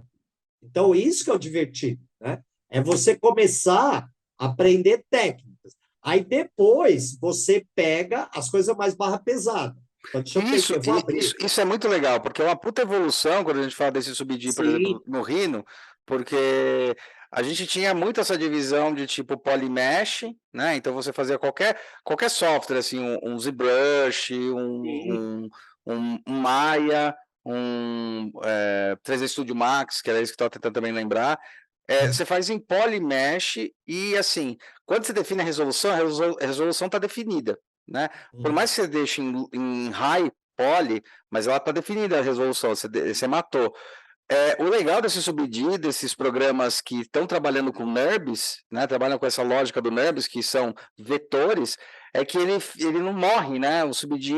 Então, isso que é o divertido. Né? É você começar a aprender técnicas. Aí, depois, você pega as coisas mais barra pesada. Então, Isso, eu vou abrir. isso é muito legal, porque é uma puta evolução quando a gente fala desse subdir, por Sim, exemplo, no Rhino, porque a gente tinha muito essa divisão de tipo polymesh, né? Então você fazia qualquer software, assim, um ZBrush, sim. um Maya, 3D Studio Max, que era isso que eu estava tentando também lembrar. Você faz em polymesh e assim, quando você define a resolução está definida, né? Por mais que você deixe em high poly, mas ela está definida a resolução, você matou. O legal desse subdir, desses programas que estão trabalhando com NURBS, né, trabalham com essa lógica do NURBS, que são vetores, é que ele não morre, né? O subdir,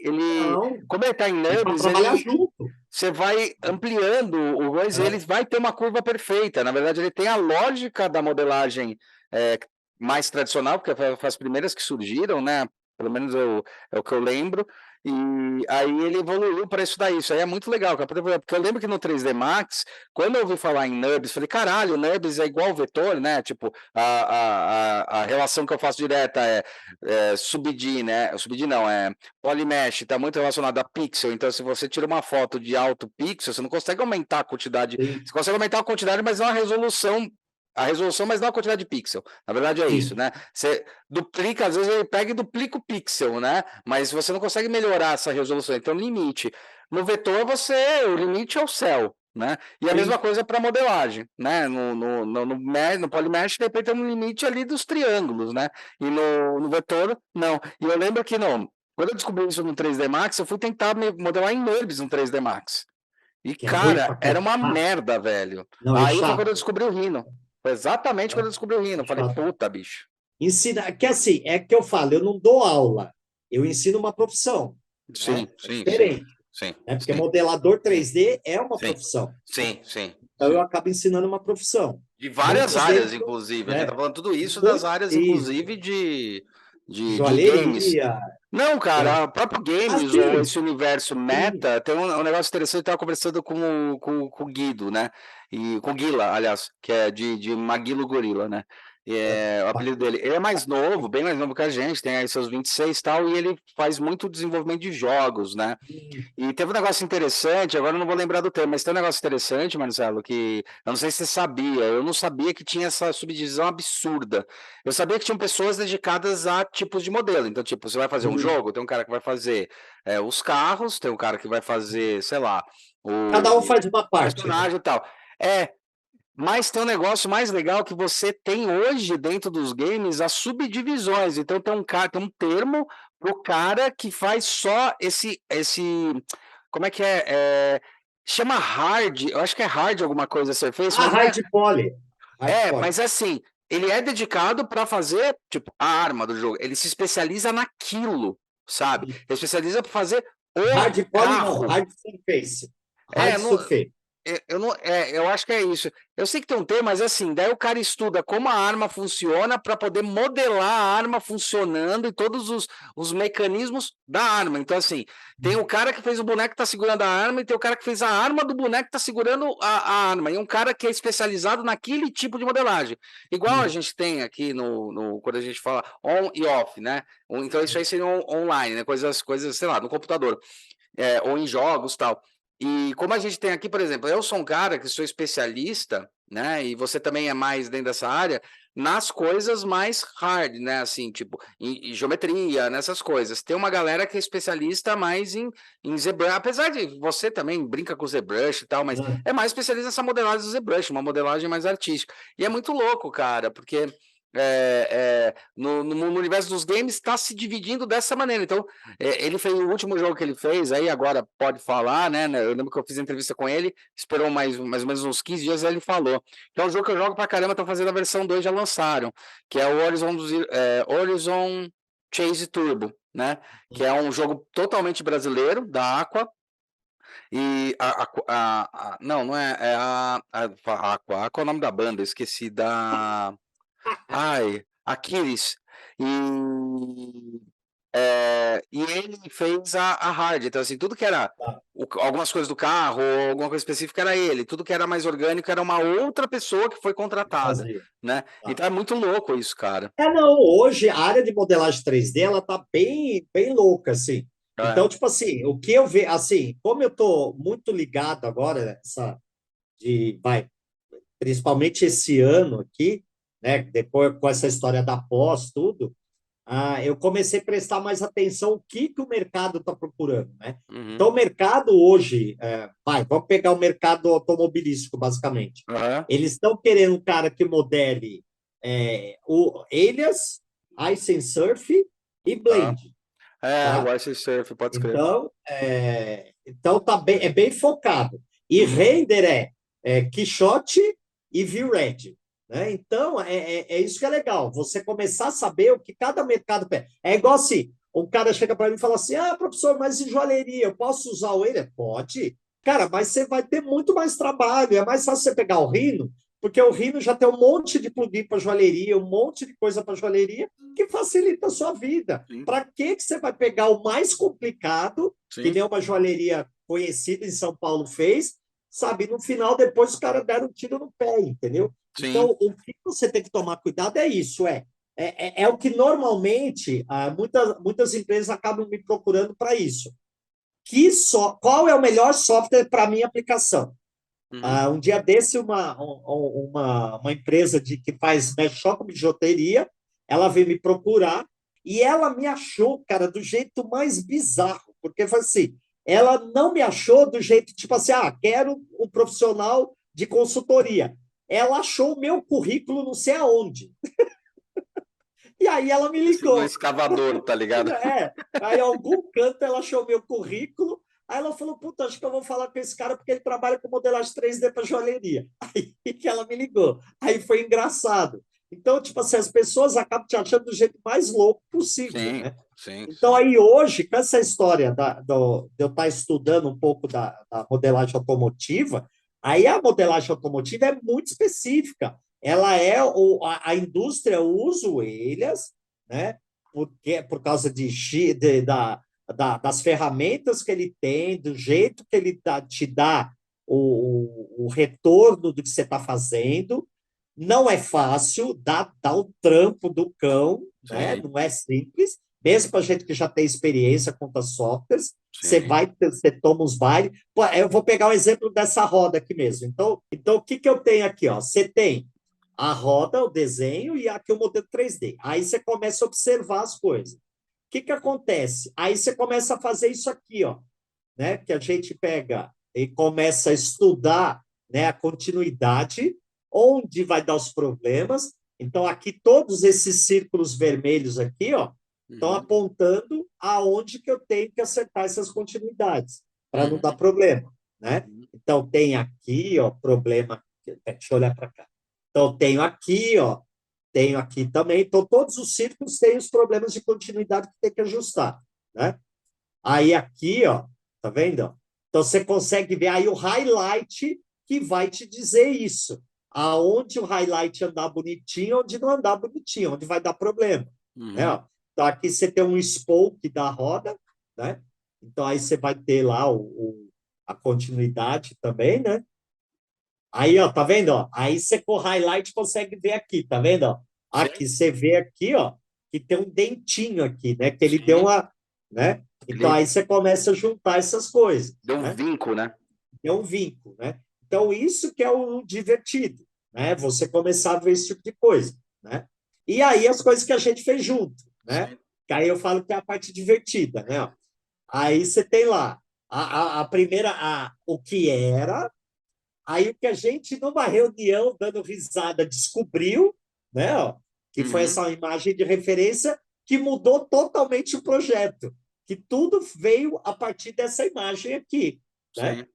Não, como ele está em é para NURBS, trabalhar junto. você vai ampliando o coisa, ele vai ter uma curva perfeita. Na verdade, ele tem a lógica da modelagem mais tradicional, porque foi as primeiras que surgiram, né? Pelo menos é o que eu lembro. E aí ele evoluiu para isso daí. Isso aí é muito legal, cara. Porque eu lembro que no 3D Max, quando eu ouvi falar em NURBS, falei, caralho, NURBS é igual vetor, né? Tipo, a relação que eu faço direta é subD, né? SubD não, é Polymesh, está muito relacionado a pixel. Então, se você tira uma foto de alto pixel, você não consegue aumentar a quantidade. Sim, Você consegue aumentar a quantidade, mas não a resolução. A resolução, mas não a quantidade de pixel. Na verdade, é isso, sim. né? Você duplica, às vezes ele pega e duplica o pixel, né? Mas você não consegue melhorar essa resolução. Então, limite. No vetor, o limite é o céu, né? E a mesma Sim. coisa para modelagem, né? No Polymesh, de repente, tem um limite ali dos triângulos, né? E no vetor, não. E eu lembro que não. Quando eu descobri isso no 3D Max, eu fui tentar modelar em NURBS no 3D Max. E, Que é ruim cara, pra era uma caralho. merda, velho. Não, é Aí foi quando eu chato. descobri o Rhino. Foi exatamente quando É, eu descobri o Rhino. é Eu falei, chato. puta, bicho. Ensina, que assim, é que eu falo, eu não dou aula, eu ensino uma profissão, Sim, né? É sim, sim, diferente, sim, né? Porque sim, modelador sim, 3D é uma sim, profissão, né? sim, sim, Então eu sim. acabo ensinando uma profissão. De várias Muito áreas, dentro, inclusive. A gente tá né? falando tudo isso das Muito áreas, isso. inclusive, de games. Joalheria, Não, é. cara, o próprio games ou Assim, esse universo sim. meta tem um negócio interessante. Eu estava conversando com o Guido, né? E com o Guila, aliás, que é de Maguilo Gorila, né? E é o apelido dele. Ele é mais novo, bem mais novo que a gente, tem aí seus 26 e tal, e ele faz muito desenvolvimento de jogos, né? E teve um negócio interessante, agora eu não vou lembrar do termo, mas tem um negócio interessante, Marcelo, que eu não sei se você sabia, eu não sabia que tinha essa subdivisão absurda. Eu sabia que tinham pessoas dedicadas a tipos de modelo. Então, tipo, você vai fazer um Sim. jogo, tem um cara que vai fazer os carros, tem um cara que vai fazer, sei lá, Cada um o faz uma parte, né? personagem e tal. É, mas tem um negócio mais legal que você tem hoje dentro dos games as subdivisões. Então tem um termo pro cara que faz só esse como é que chama hard, eu acho que é hard alguma coisa ser feito, Ah, mas não é. hard poly. Hard poly. Mas assim, ele é dedicado para fazer, tipo, a arma do jogo. Ele se especializa naquilo, sabe? Ele se especializa para fazer o Hard poly não, carro. hard surface. Hard É, não, surface. eu não, eu acho que é isso. Eu sei que tem um termo, mas assim, daí o cara estuda como a arma funciona para poder modelar a arma funcionando e todos os mecanismos da arma. Então, assim, tem o cara que fez o boneco que está segurando a arma e tem o cara que fez a arma do boneco que está segurando a arma. E um cara que é especializado naquele tipo de modelagem. Igual a gente tem aqui quando a gente fala on e off, né? Então, isso aí seria online, né? Coisas, sei lá, no computador. Ou em jogos tal. E como a gente tem aqui, por exemplo, eu sou um cara que sou especialista, né? E você também é mais dentro dessa área, nas coisas mais hard, né? Assim, tipo, em geometria, nessas coisas. Tem uma galera que é especialista mais em ZBrush, apesar de você também brinca com ZBrush e tal, mas Ah, é mais especialista nessa modelagem do ZBrush, uma modelagem mais artística. E é muito louco, cara, porque no universo dos games está se dividindo dessa maneira. Então, ele fez o último jogo que ele fez, aí agora pode falar, né? Eu lembro que eu fiz entrevista com ele, esperou mais ou menos uns 15 dias, aí ele falou. Que é um jogo que eu jogo pra caramba, estão fazendo a versão 2, já lançaram, que é o Horizon Chase Turbo, né? Que é um jogo totalmente brasileiro, da Aqua. E não é, Aqua é o nome da banda, esqueci da. Ai, Aquiles. E ele fez a hard, então assim, tudo que era tá, algumas coisas do carro, ou alguma coisa específica era ele, tudo que era mais orgânico era uma outra pessoa que foi contratada, fazer. né? Tá. Então é muito louco isso, cara. Não, hoje a área de modelagem 3D ela tá bem, bem louca, assim. É. Então, tipo assim, o que eu vejo, assim, como eu tô muito ligado agora, principalmente esse ano aqui, né, depois com essa história da pós, tudo, eu comecei a prestar mais atenção o que o mercado está procurando, né? Uhum. Então, o mercado hoje, vamos pegar o mercado automobilístico, basicamente. Aham. Eles estão querendo um cara que modele o Alias, Ice and Surf e Tá. Blend, O tá? Ice Surf, pode escrever. Então tá bem, é bem focado. E Uhum. render Quixote e VRED. Né? Então, é isso que é legal. Você começar a saber o que cada mercado pede. É igual assim, um cara chega para mim e fala assim, professor, mas em joalheria, eu posso usar o ele? Pode. Cara, mas você vai ter muito mais trabalho. É mais fácil você pegar o Rhino, porque o Rhino já tem um monte de plugin para joalheria, um monte de coisa para joalheria, que facilita a sua vida. Sim, Para que você vai pegar o mais complicado, que sim, nem uma joalheria conhecida em São Paulo fez, sabe? No final, depois os caras deram um tiro no pé, entendeu? sim. Então, o que você tem que tomar cuidado é isso, é o que normalmente muitas empresas acabam me procurando para isso. Qual é o melhor software para a minha aplicação? Uhum. Um dia desse, uma empresa que faz mexer com bijuteria, ela veio me procurar e ela me achou, cara, do jeito mais bizarro, porque foi assim, ela não me achou do jeito, tipo assim, quero um profissional de consultoria. Ela achou o meu currículo não sei aonde. E aí ela me No ligou. escavador, tá ligado? Aí em algum canto ela achou meu currículo, aí ela falou, puta, acho que eu vou falar com esse cara porque ele trabalha com modelagem 3D para joalheria. Aí que ela me ligou. Aí foi engraçado. Então, tipo assim, as pessoas acabam te achando do jeito mais louco possível, Sim, né? sim, Então, sim. aí hoje, com essa história de eu estar estudando um pouco da modelagem automotiva, aí a modelagem automotiva é muito específica. Ela a indústria usa orelhas, né? Por causa das ferramentas que ele tem, do jeito que ele te dá o retorno do que você está fazendo. Não é fácil, dá o trampo do cão, né? Sim, Não é simples mesmo para gente que já tem experiência com as softwares, sim. você toma os bailes. Pô, eu vou pegar o exemplo dessa roda aqui mesmo. Então o que, que eu tenho aqui? Ó? Você tem a roda, o desenho, e aqui o modelo 3D. Aí você começa a observar as coisas. O que, que acontece? Aí você começa a fazer isso aqui, ó, né? Que a gente pega e começa a estudar, né, a continuidade, onde vai dar os problemas. Então, aqui, todos esses círculos vermelhos aqui, ó, estão Uhum, apontando aonde que eu tenho que acertar essas continuidades, para não dar uhum, problema, né? uhum, Então, tem aqui, ó, problema. Deixa eu olhar para cá. Então, tenho aqui, ó, tenho aqui também. Então, todos os círculos têm os problemas de continuidade que tem que ajustar, né? Aí aqui, ó, tá vendo? Então você consegue ver aí o highlight que vai te dizer isso. Aonde o highlight andar bonitinho, onde não andar bonitinho, onde vai dar problema, né? uhum. Ó. Então aqui você tem um spoke da roda, né? Então aí você vai ter lá a continuidade também, né? Aí, ó, tá vendo? Ó? Aí você com o highlight consegue ver aqui, tá vendo? Ó? Sim, Aqui você vê aqui, ó, que tem um dentinho aqui, né? Que ele deu sim. uma, né? Então Ele aí você começa a juntar essas coisas, deu um né? vinco, né? É um vínculo, né? Então isso que é o divertido, né? Você começar a ver esse tipo de coisa, né? E aí as coisas que a gente fez junto, né? Sim. Que aí eu falo que é a parte divertida, né? Aí você tem lá a primeira, o que era. Aí o que a gente, numa reunião, dando risada, descobriu, né, ó, que foi Uhum, essa imagem de referência que mudou totalmente o projeto, que tudo veio a partir dessa imagem aqui, né? sim,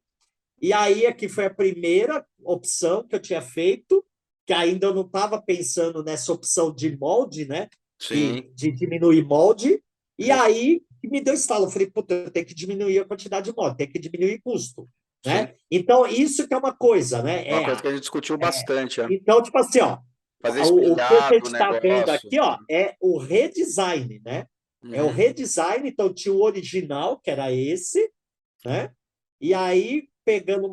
E aí aqui foi a primeira opção que eu tinha feito, que ainda eu não estava pensando nessa opção de molde, né? sim. De diminuir molde. E Justo. aí me deu estalo. Eu falei, puta, eu tenho que diminuir a quantidade de molde, tem que diminuir custo, Sim. né? Então, isso que é uma coisa, né? Uma coisa que a gente discutiu bastante, é. Então, tipo assim, ó, Fazer o que a espelhado gente o está vendo negócio. aqui, ó, é o redesign, né? É o Uhum, redesign, então tinha o original, que era esse, né? E aí, pegando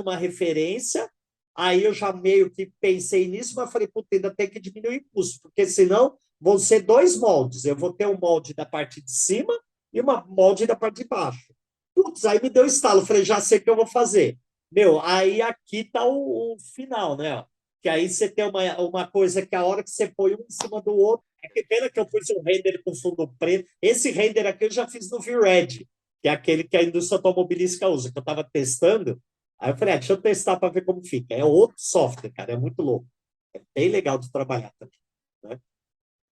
uma referência, aí eu já meio que pensei nisso, mas falei, puta, ainda tem que diminuir o custo, porque senão vão ser dois moldes. Eu vou ter um molde da parte de cima e uma molde da parte de baixo. Putz, aí me deu estalo, falei, já sei o que eu vou fazer. Meu, aí aqui tá o final, né? Que aí você tem uma coisa que a hora que você põe um em cima do outro, é que pena que eu pus um render com fundo preto. Esse render aqui eu já fiz no V-Red, que é aquele que a indústria automobilística usa, que eu estava testando. Aí eu falei, deixa eu testar para ver como fica. É outro software, cara, é muito louco. É bem legal de trabalhar também, né?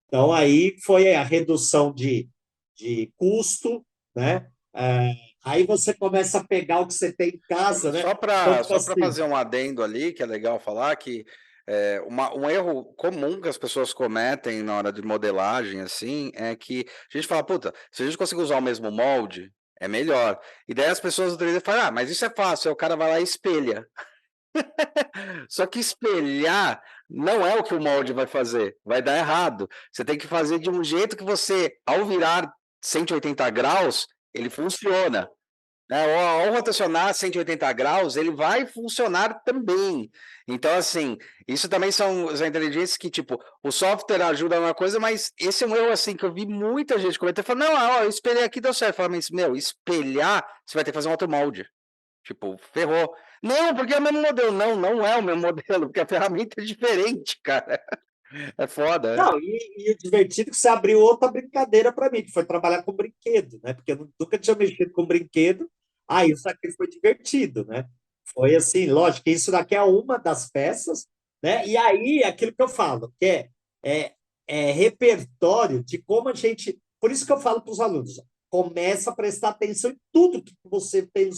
Então, aí foi a redução de custo, né? Aí você começa a pegar o que você tem em casa, né? Então, tipo Só para assim, fazer um adendo ali, que é legal falar, que um erro comum que as pessoas cometem na hora de modelagem, assim, é que a gente fala, puta, se a gente conseguir usar o mesmo molde, É melhor. E daí as pessoas do 3D falam, mas isso é fácil, aí o cara vai lá e espelha. Só que espelhar não é o que o molde vai fazer, vai dar errado. Você tem que fazer de um jeito que você, ao virar 180 graus, ele funciona. Né? Ao rotacionar 180 graus, ele vai funcionar também. Então, assim, isso também são as inteligências que, tipo, o software ajuda uma coisa, mas esse é um erro, assim, que eu vi muita gente cometer, falando, não, ó, eu espelhei aqui, deu certo. Fala, mas, meu, espelhar, você vai ter que fazer um outro molde. Tipo, ferrou. Não, porque é o mesmo modelo. Não, não é o mesmo modelo, porque a ferramenta é diferente, cara. É foda, né? Não, e o divertido é que você abriu outra brincadeira para mim, que foi trabalhar com brinquedo, né? Porque eu nunca tinha mexido com brinquedo. Ah, isso aqui foi divertido, né? Foi assim, lógico que isso daqui é uma das peças, né? E aí, aquilo que eu falo, que é, é repertório de como a gente. Por isso que eu falo para os alunos, começa a prestar atenção em tudo que você tem do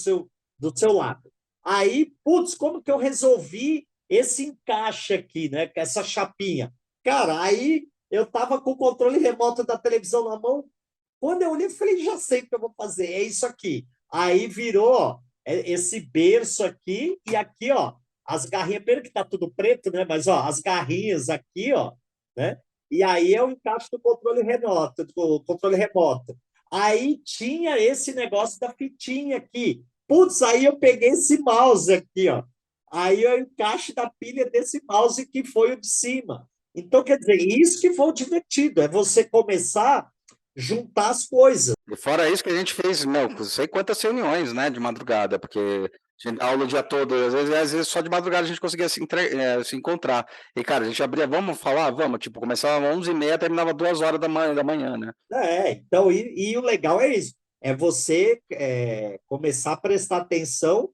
seu lado. Aí, putz, como que eu resolvi esse encaixe aqui, né? Com essa chapinha. Cara, aí eu tava com o controle remoto da televisão na mão. Quando eu olhei, eu falei, já sei o que eu vou fazer, é isso aqui. Aí virou ó, esse berço aqui e aqui, ó, as garrinhas, pelo que tá tudo preto, né? Mas ó, as garrinhas aqui, ó, né? E aí é o encaixe do controle remoto. Aí tinha esse negócio da fitinha aqui. Putz, aí eu peguei esse mouse aqui, ó. Aí é o encaixe da pilha desse mouse que foi o de cima. Então, quer dizer, isso que foi o divertido, é você começar a juntar as coisas. E fora isso que a gente fez, meu, não sei quantas reuniões, né, de madrugada, porque a gente aula o dia todo, às vezes só de madrugada a gente conseguia se encontrar. E, cara, a gente abria, vamos falar? Vamos, tipo, começava às 11h30, terminava 2 horas da manhã, né? Então, e o legal é isso, é você começar a prestar atenção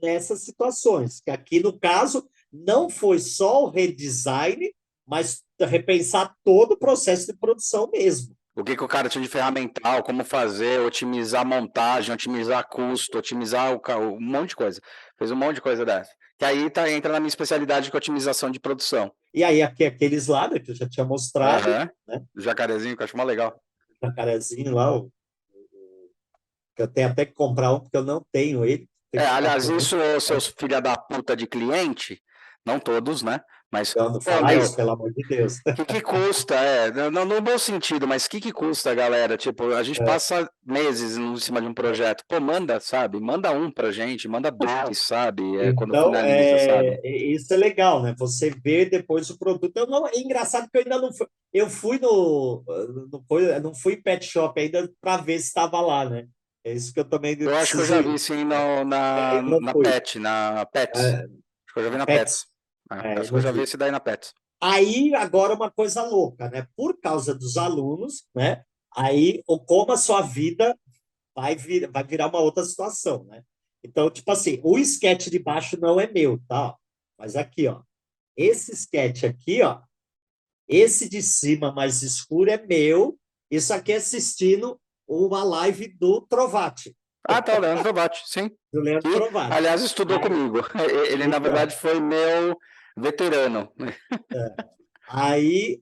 nessas situações, que aqui no caso não foi só o redesign, mas repensar todo o processo de produção mesmo. O que o cara tinha de ferramental, como fazer, otimizar a montagem, otimizar custo, otimizar um monte de coisa. Fez um monte de coisa dessa. Que aí entra na minha especialidade que é otimização de produção. E aí, aqui, aqueles lá, né, que eu já tinha mostrado, Aham. né? O jacarezinho, que eu acho mó legal. O jacarezinho lá, que eu tenho até que comprar um, porque eu não tenho ele. Tem que ficar Aliás, com ele. isso, seus filha da puta de cliente, não todos, né? Mas, Então, não pô, falar meu, isso, pelo amor de Deus. que custa? No bom sentido, mas que custa, galera? Tipo, a gente É. passa meses em cima de um projeto. Pô, manda, sabe? Manda um pra gente, manda dois, sabe? Quando Então, finaliza, sabe? isso é legal, né? Você vê depois o produto. É engraçado que eu ainda não fui. Eu fui não fui em pet shop ainda para ver se estava lá, né? É isso que eu também Eu acho que eu preciso já ir. vi sim no, na, Ainda não na fui. Pet, na Pets. É, Acho que eu já vi a na Pets. Pets, Acho que eu não já vi vi. esse daí na Pets. Aí, agora, uma coisa louca, né? Por causa dos alunos, né? Aí, como a sua vida vai virar uma outra situação, né? Então, tipo assim, o sketch de baixo não é meu, tá? Mas aqui, ó. Esse sketch aqui, ó. Esse de cima mais escuro é meu. Isso aqui é assistindo uma live do Trovati, Ah, tá, o Leandro Trobatti, sim. do Leandro Que, Trovati. aliás, estudou Aí, comigo. Ele, na então, verdade, foi meu veterano. aí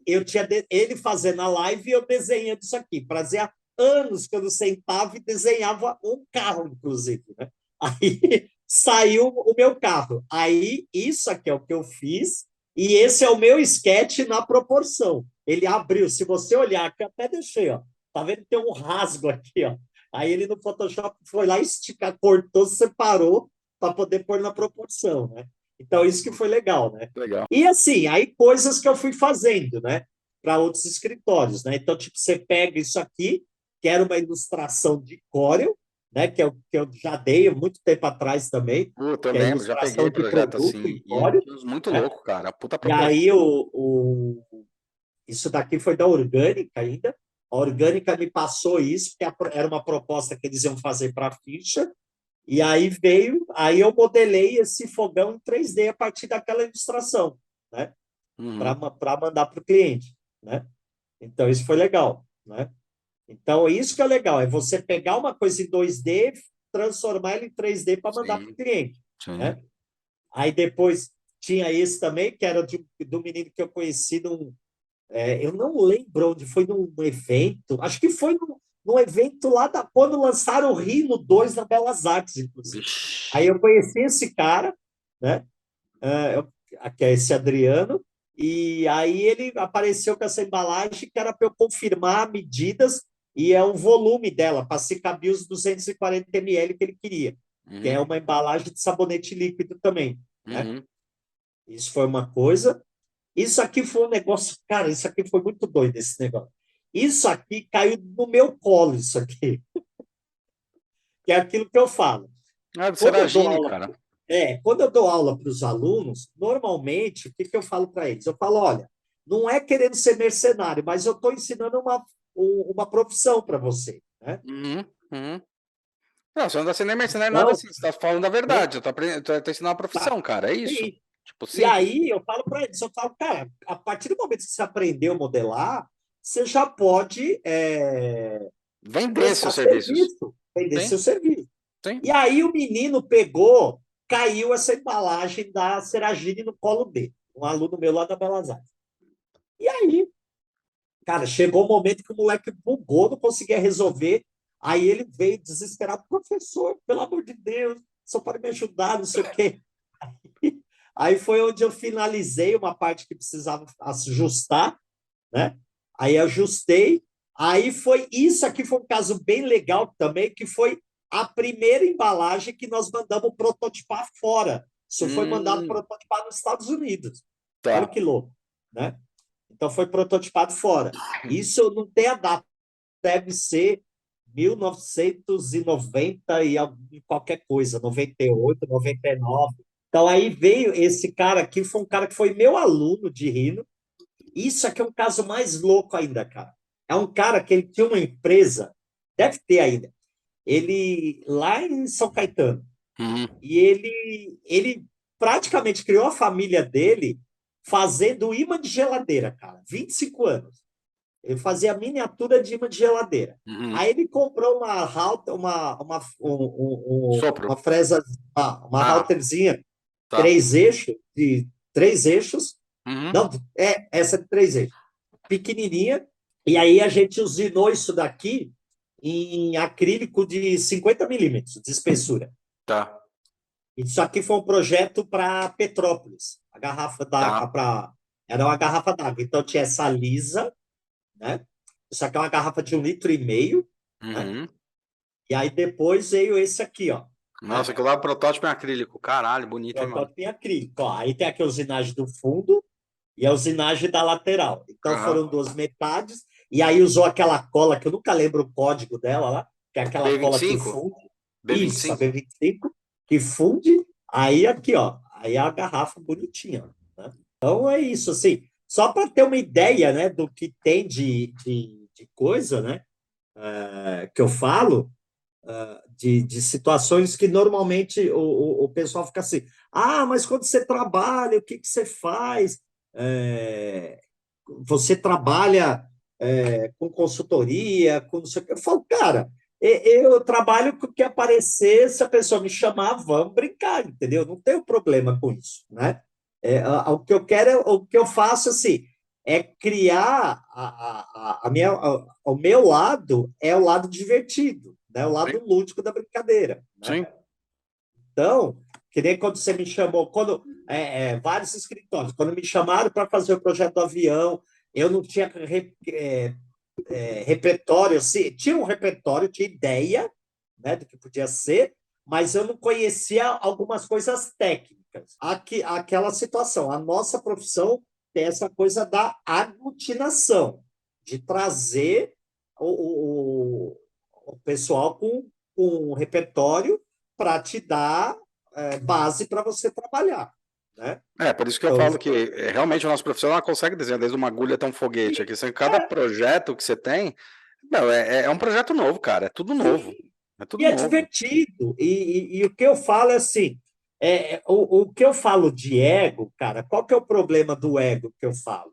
eu tinha ele fazendo a live e eu desenhando isso aqui. Fazia anos que eu não sentava e desenhava um carro, inclusive, né? Aí saiu o meu carro. Aí isso aqui é o que eu fiz e esse é o meu sketch na proporção. Ele abriu. Se você olhar, que eu até deixei, ó. Tá vendo que tem um rasgo aqui, ó. Aí ele no Photoshop foi lá esticar, cortou, separou para poder pôr na proporção, né? Então isso que foi legal, né? Legal. E assim, aí coisas que eu fui fazendo, né? Para outros escritórios, né? Então, tipo, você pega isso aqui, que era uma ilustração de Corel, né? Que eu já dei há muito tempo atrás também, Puta, eu que é a lembro, já peguei ilustração de projeto produto assim, em e Corel, uns muito né? louco, cara. Puta E proposta. aí isso daqui foi da Orgânica ainda. A Orgânica me passou isso, porque era uma proposta que eles iam fazer para a ficha, e aí aí eu modelei esse fogão em 3D a partir daquela ilustração, né? Para Uhum. mandar para o cliente, né? Então, isso foi legal, né? Então, isso que é legal, é você pegar uma coisa em 2D, transformar ela em 3D para mandar para o Sim, cliente, sim. né? Aí depois tinha esse também, que era do menino que eu conheci eu não lembro onde foi num evento, acho que foi num evento lá quando lançaram o Rhino 2 na Belas Artes, inclusive. Aí eu conheci esse cara, né? Que é esse Adriano, e aí ele apareceu com essa embalagem que era para eu confirmar medidas e é o volume dela, para se caber os 240 ml que ele queria, que é uma embalagem de sabonete líquido também, né? Isso foi uma coisa. Isso aqui foi um negócio, cara, isso aqui foi muito doido, esse negócio. Isso aqui caiu no meu colo, isso aqui, que é aquilo que eu falo. Ah, do Quando eu dou Seragine, aula, cara. quando eu dou aula para os alunos, normalmente, o que, que eu falo para eles? Eu falo, olha, não é querendo ser mercenário, mas eu estou ensinando uma profissão para você, né? Uhum, uhum. Não, você não está sendo nem mercenário nada Então, assim, você está falando a né? verdade. Tô ensinando uma Tá. profissão, cara, é isso. Sim. Tipo, E simples. aí eu falo para eles, eu falo, cara, a partir do momento que você aprendeu a modelar, você já pode Vender prestar seus serviços. serviço, vender Sim, seu serviço. sim. E aí o menino pegou, caiu essa embalagem da Seragine no colo dele, um aluno meu lá da Belas Artes. E aí, cara, chegou o momento que o moleque bugou, não conseguia resolver. Aí ele veio desesperado, professor, pelo amor de Deus, só pode me ajudar, não sei o quê. Aí foi onde eu finalizei uma parte que precisava ajustar, né? Aí ajustei. Aí foi isso aqui foi um caso bem legal também, que foi a primeira embalagem que nós mandamos prototipar fora. Isso foi mandado Hum, prototipar nos Estados Unidos. Olha tá. que louco, né? Então foi prototipado fora. Isso não tem a data, deve ser 1990 e qualquer coisa, 98, 99. Então aí veio esse cara aqui, foi um cara que foi meu aluno de Rino. Isso aqui é um caso mais louco ainda, cara. É um cara que ele tinha uma empresa, deve ter ainda, ele lá em São Caetano, Uhum. e ele praticamente criou a família dele fazendo imã de geladeira, cara, 25 anos. Ele fazia miniatura de imã de geladeira. Uhum. Aí ele comprou uma halter, uma Sopro. fresa, uma Ah, halterzinha, tá. de 3 eixos. Uhum. Não, essa de 3 eixos pequenininha, e aí a gente usinou isso daqui em acrílico de 50 milímetros de espessura. Tá, Isso aqui foi um projeto para Petrópolis. A garrafa tá. d'água era uma garrafa d'água. Então tinha essa lisa, né? Isso aqui é uma garrafa de 1,5 litro, né? Uhum. E aí depois veio esse aqui, ó, Nossa, né? aquilo lá é protótipo em acrílico. Caralho, bonito, hein, mano? Protótipo em acrílico. Ó. Aí tem aqui a usinagem do fundo e a usinagem da lateral. Então Aham. foram duas metades, e aí usou aquela cola, que eu nunca lembro o código dela lá, que é aquela b vinte e cola que cinco funde. b vinte e Isso, a cinco B25, que funde. Aí aqui, ó, aí a garrafa bonitinha. Né? Então é isso, assim, só para ter uma ideia, né, do que tem de coisa, né, que eu falo, de situações que normalmente o pessoal fica assim, mas quando você trabalha, o que, que você faz? É, você trabalha com consultoria, com não sei o que. Eu falo, cara, eu trabalho com o que aparecer, se a pessoa me chamar, vamos brincar, entendeu? Não tenho problema com isso, né? O que eu quero, o que eu faço, assim, é criar o meu lado é o lado divertido, né? O Sim, lado lúdico da brincadeira, né? sim. Então, que nem quando você me chamou, quando vários escritórios, quando me chamaram para fazer o projeto do avião, eu não tinha repertório, assim, tinha um repertório, tinha ideia, né, do que podia ser, mas eu não conhecia algumas coisas técnicas. Aquela situação, a nossa profissão tem essa coisa da aglutinação, de trazer o pessoal com um repertório para te dar base para você trabalhar, né? É, por isso que eu Então, falo que realmente o nosso profissional consegue desenhar desde uma agulha até um foguete aqui. Assim, cada projeto que você tem, não, é um projeto novo, cara. É tudo novo. sim, É tudo e é novo. divertido. E o que eu falo é assim: o que eu falo de ego, cara, qual que é o problema do ego que eu falo?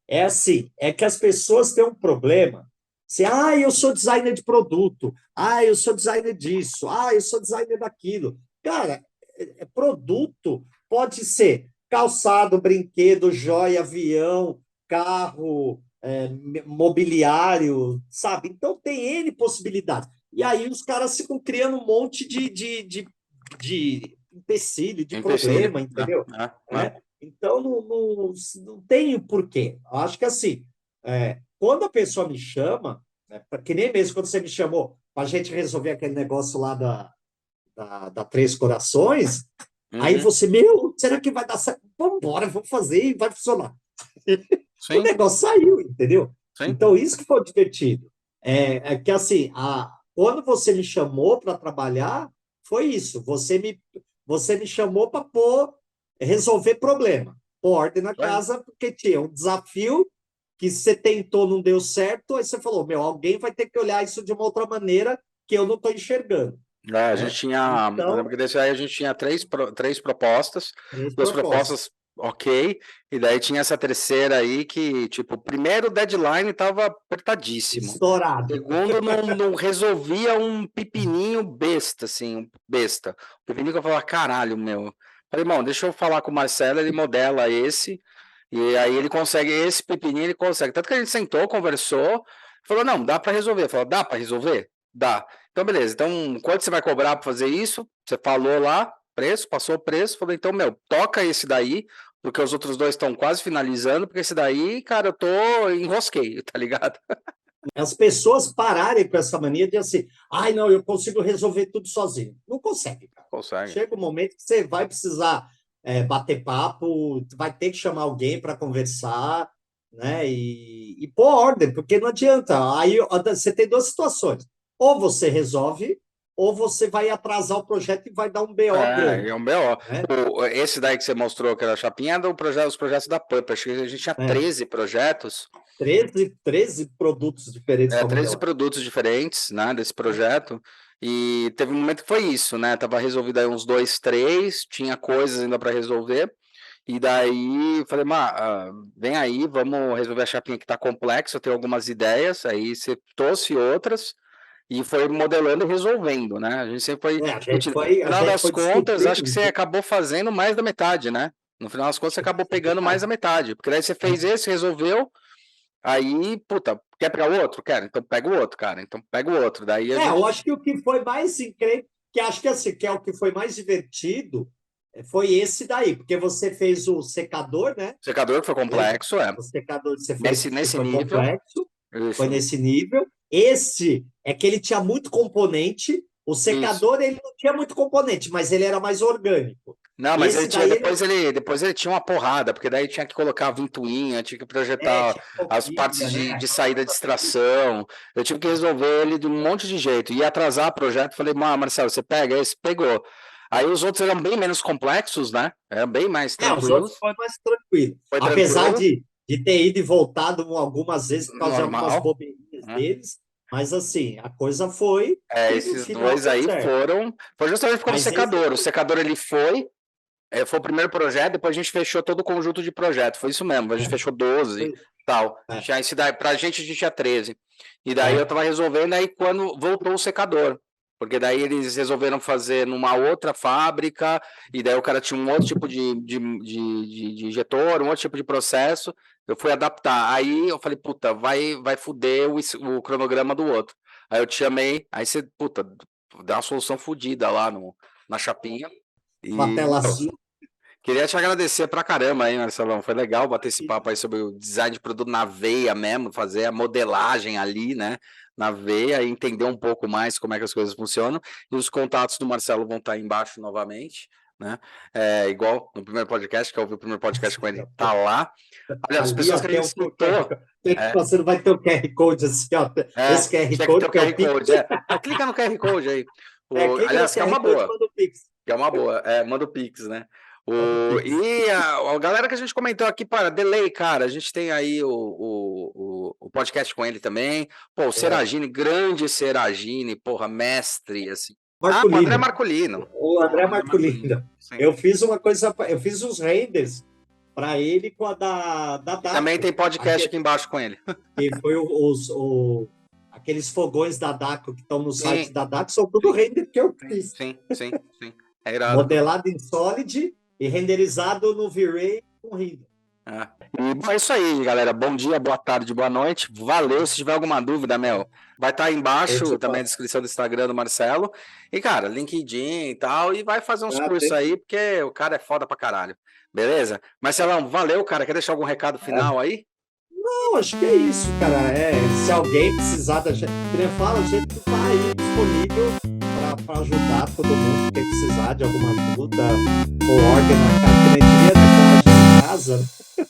É assim, é que as pessoas têm um problema. Assim, eu sou designer de produto, eu sou designer disso, eu sou designer daquilo. Cara, produto pode ser calçado, brinquedo, joia, avião, carro, mobiliário, sabe? Então tem N possibilidades. E aí os caras ficam criando um monte de empecilho, de Empecilho. problema, entendeu? É. Então não tem o porquê. Eu acho que assim, quando a pessoa me chama, que nem mesmo quando você me chamou para a gente resolver aquele negócio lá da Três Corações, aí Uhum. você, meu, será que vai dar certo? Vamos embora, vamos fazer e vai funcionar. O Sim, negócio saiu, entendeu? sim. Então, isso que foi divertido. Que, assim, quando você me chamou para trabalhar, foi isso. Você me chamou para resolver problema, pôr ordem na Foi. casa, porque tinha um desafio que você tentou, não deu certo, aí você falou, meu, alguém vai ter que olhar isso de uma outra maneira que eu não estou enxergando, A gente né? tinha, eu lembro Então, que desse aí a gente tinha três propostas, três duas propostas. propostas ok, e daí tinha essa terceira aí que, tipo, o primeiro deadline estava apertadíssimo, Estourado. segundo não resolvia um pepininho besta, assim, besta, um pepininho que eu falava, caralho, meu, falei, irmão, deixa eu falar com o Marcelo, ele modela esse, e aí ele consegue, esse pepininho ele consegue, tanto que a gente sentou, conversou, falou, não, dá para resolver, falou, dá para resolver? Dá. Então, beleza. Então, quanto você vai cobrar para fazer isso? Você falou lá, preço, passou o preço, falou, então, meu, toca esse daí, porque os outros dois estão quase finalizando, porque esse daí, cara, eu tô enrosquei, tá ligado? As pessoas pararem com essa mania de assim, ai, não, eu consigo resolver tudo sozinho. Não consegue, cara. Consegue. Chega um momento que você vai precisar bater papo, vai ter que chamar alguém para conversar, né? E pôr ordem, porque não adianta. Aí você tem duas situações. Ou você resolve, ou você vai atrasar o projeto e vai dar um BO É grande, um BO. né? Esse daí que você mostrou, que era a chapinha, é os projetos da Pampa. Acho que a gente tinha É, 13 projetos, 13 produtos diferentes para 13 modelar. produtos diferentes, né, desse projeto. E teve um momento que foi isso, né? Tava resolvido aí uns dois, três, tinha coisas ainda para resolver. E daí falei, vem aí, vamos resolver a chapinha que tá complexa, eu tenho algumas ideias, aí você trouxe outras e foi modelando e resolvendo, né? A gente sempre foi A gente discutindo. No foi, a final gente das foi contas, acho discutindo que você isso. acabou fazendo mais da metade, né? No final das contas, você acabou pegando mais da metade, porque daí você fez esse, resolveu, aí, puta, quer pegar o outro? Quero, então pega o outro, cara, então pega o outro. Daí a Eu gente. acho que o que foi mais incrível, que acho que assim, que é o que foi mais divertido, foi esse daí, porque você fez o secador, né? Secador que foi Lembra? complexo, é. O secador que você Nesse, fez que nesse foi nível, complexo, foi isso, nesse nível. Esse é que ele tinha muito componente. O isso. secador ele não tinha muito componente, mas ele era mais orgânico. Não, mas ele Esse tinha, daí ele depois ele tinha uma porrada, porque daí tinha que colocar a ventoinha, tinha que projetar tinha as partes copia, né? de Aquela saída de coisa toda. extração. Eu tive que resolver ele de um monte de jeito. Ia atrasar o projeto, falei, Marcelo, você pega esse? Pegou. Aí os outros eram bem menos complexos, né? Eram bem mais Os outros tranquilos. foi mais tranquilo. Foi Apesar tranquilo, de ter ido e voltado algumas vezes por causa de algumas normal, bobeirinhas né? deles, mas assim, a coisa foi e no Esses final dois deu aí certo. foi justamente como Mas esse secador. O secador ele foi o primeiro projeto, depois a gente fechou todo o conjunto de projetos. Foi isso mesmo, a gente fechou 12 foi, tal. é, Já esse daí, pra gente, a gente tinha 13. E daí eu é, tava resolvendo, aí quando voltou o secador. Porque daí eles resolveram fazer numa outra fábrica, e daí o cara tinha um outro tipo de injetor, um outro tipo de processo. Eu fui adaptar. Aí eu falei, puta, vai fuder o cronograma do outro. Aí eu te chamei, aí você, puta, dá uma solução fodida lá na chapinha. uma E, tela meu, azul. queria te agradecer pra caramba aí, Marcelão. Foi legal bater esse papo aí sobre o design de produto na veia mesmo, fazer a modelagem ali, né? Na veia e entender um pouco mais como é que as coisas funcionam. E os contatos do Marcelo vão estar aí embaixo novamente, né? Igual no primeiro podcast, que eu ouvi o primeiro podcast com ele, tá lá. Olha, as Ali, pessoas ó, que a tem gente o QR citou, Code. Você não vai ter o QR Code assim, ó. Esse QR tinha que ter Code o que é o QR Pix. Code. Clica no QR Code aí. Clica no Aliás, que é QR uma Code e boa. manda o Pix. Que é uma boa, manda o Pix, né? Manda o Pix. E a galera que a gente comentou aqui, para Delay, cara, a gente tem aí o podcast com ele também. Pô, o É. Seragini, grande Seragini, porra, mestre, assim. O André Marculino. Marcolino. O André André Marcolino, Marculino. sim. Eu fiz uns renders para ele com a da E também Daco. tem podcast aqui embaixo com ele. Que foi aqueles fogões da Daco que estão no site Sim, da Daco, são tudo sim, render que eu sim, fiz. sim, sim, sim. É irado. Modelado em Solid e renderizado no V-Ray com render. É. E bom, é isso aí, galera. Bom dia, boa tarde, boa noite. Valeu. Se tiver alguma dúvida, Mel, vai estar aí Eu embaixo te também a passo. descrição do Instagram do Marcelo. E, cara, LinkedIn e tal. E vai fazer uns Ah, cursos tem. aí, porque o cara é foda pra caralho. Beleza? Marcelão, valeu, cara. Quer deixar algum recado final Ah, aí? não, acho que é isso, cara. Se alguém precisar da gente, que nem fala, a gente está aí disponível para ajudar todo mundo que precisar de alguma ajuda ou ordem na casa, que nem diria, né, com ordem na casa, né?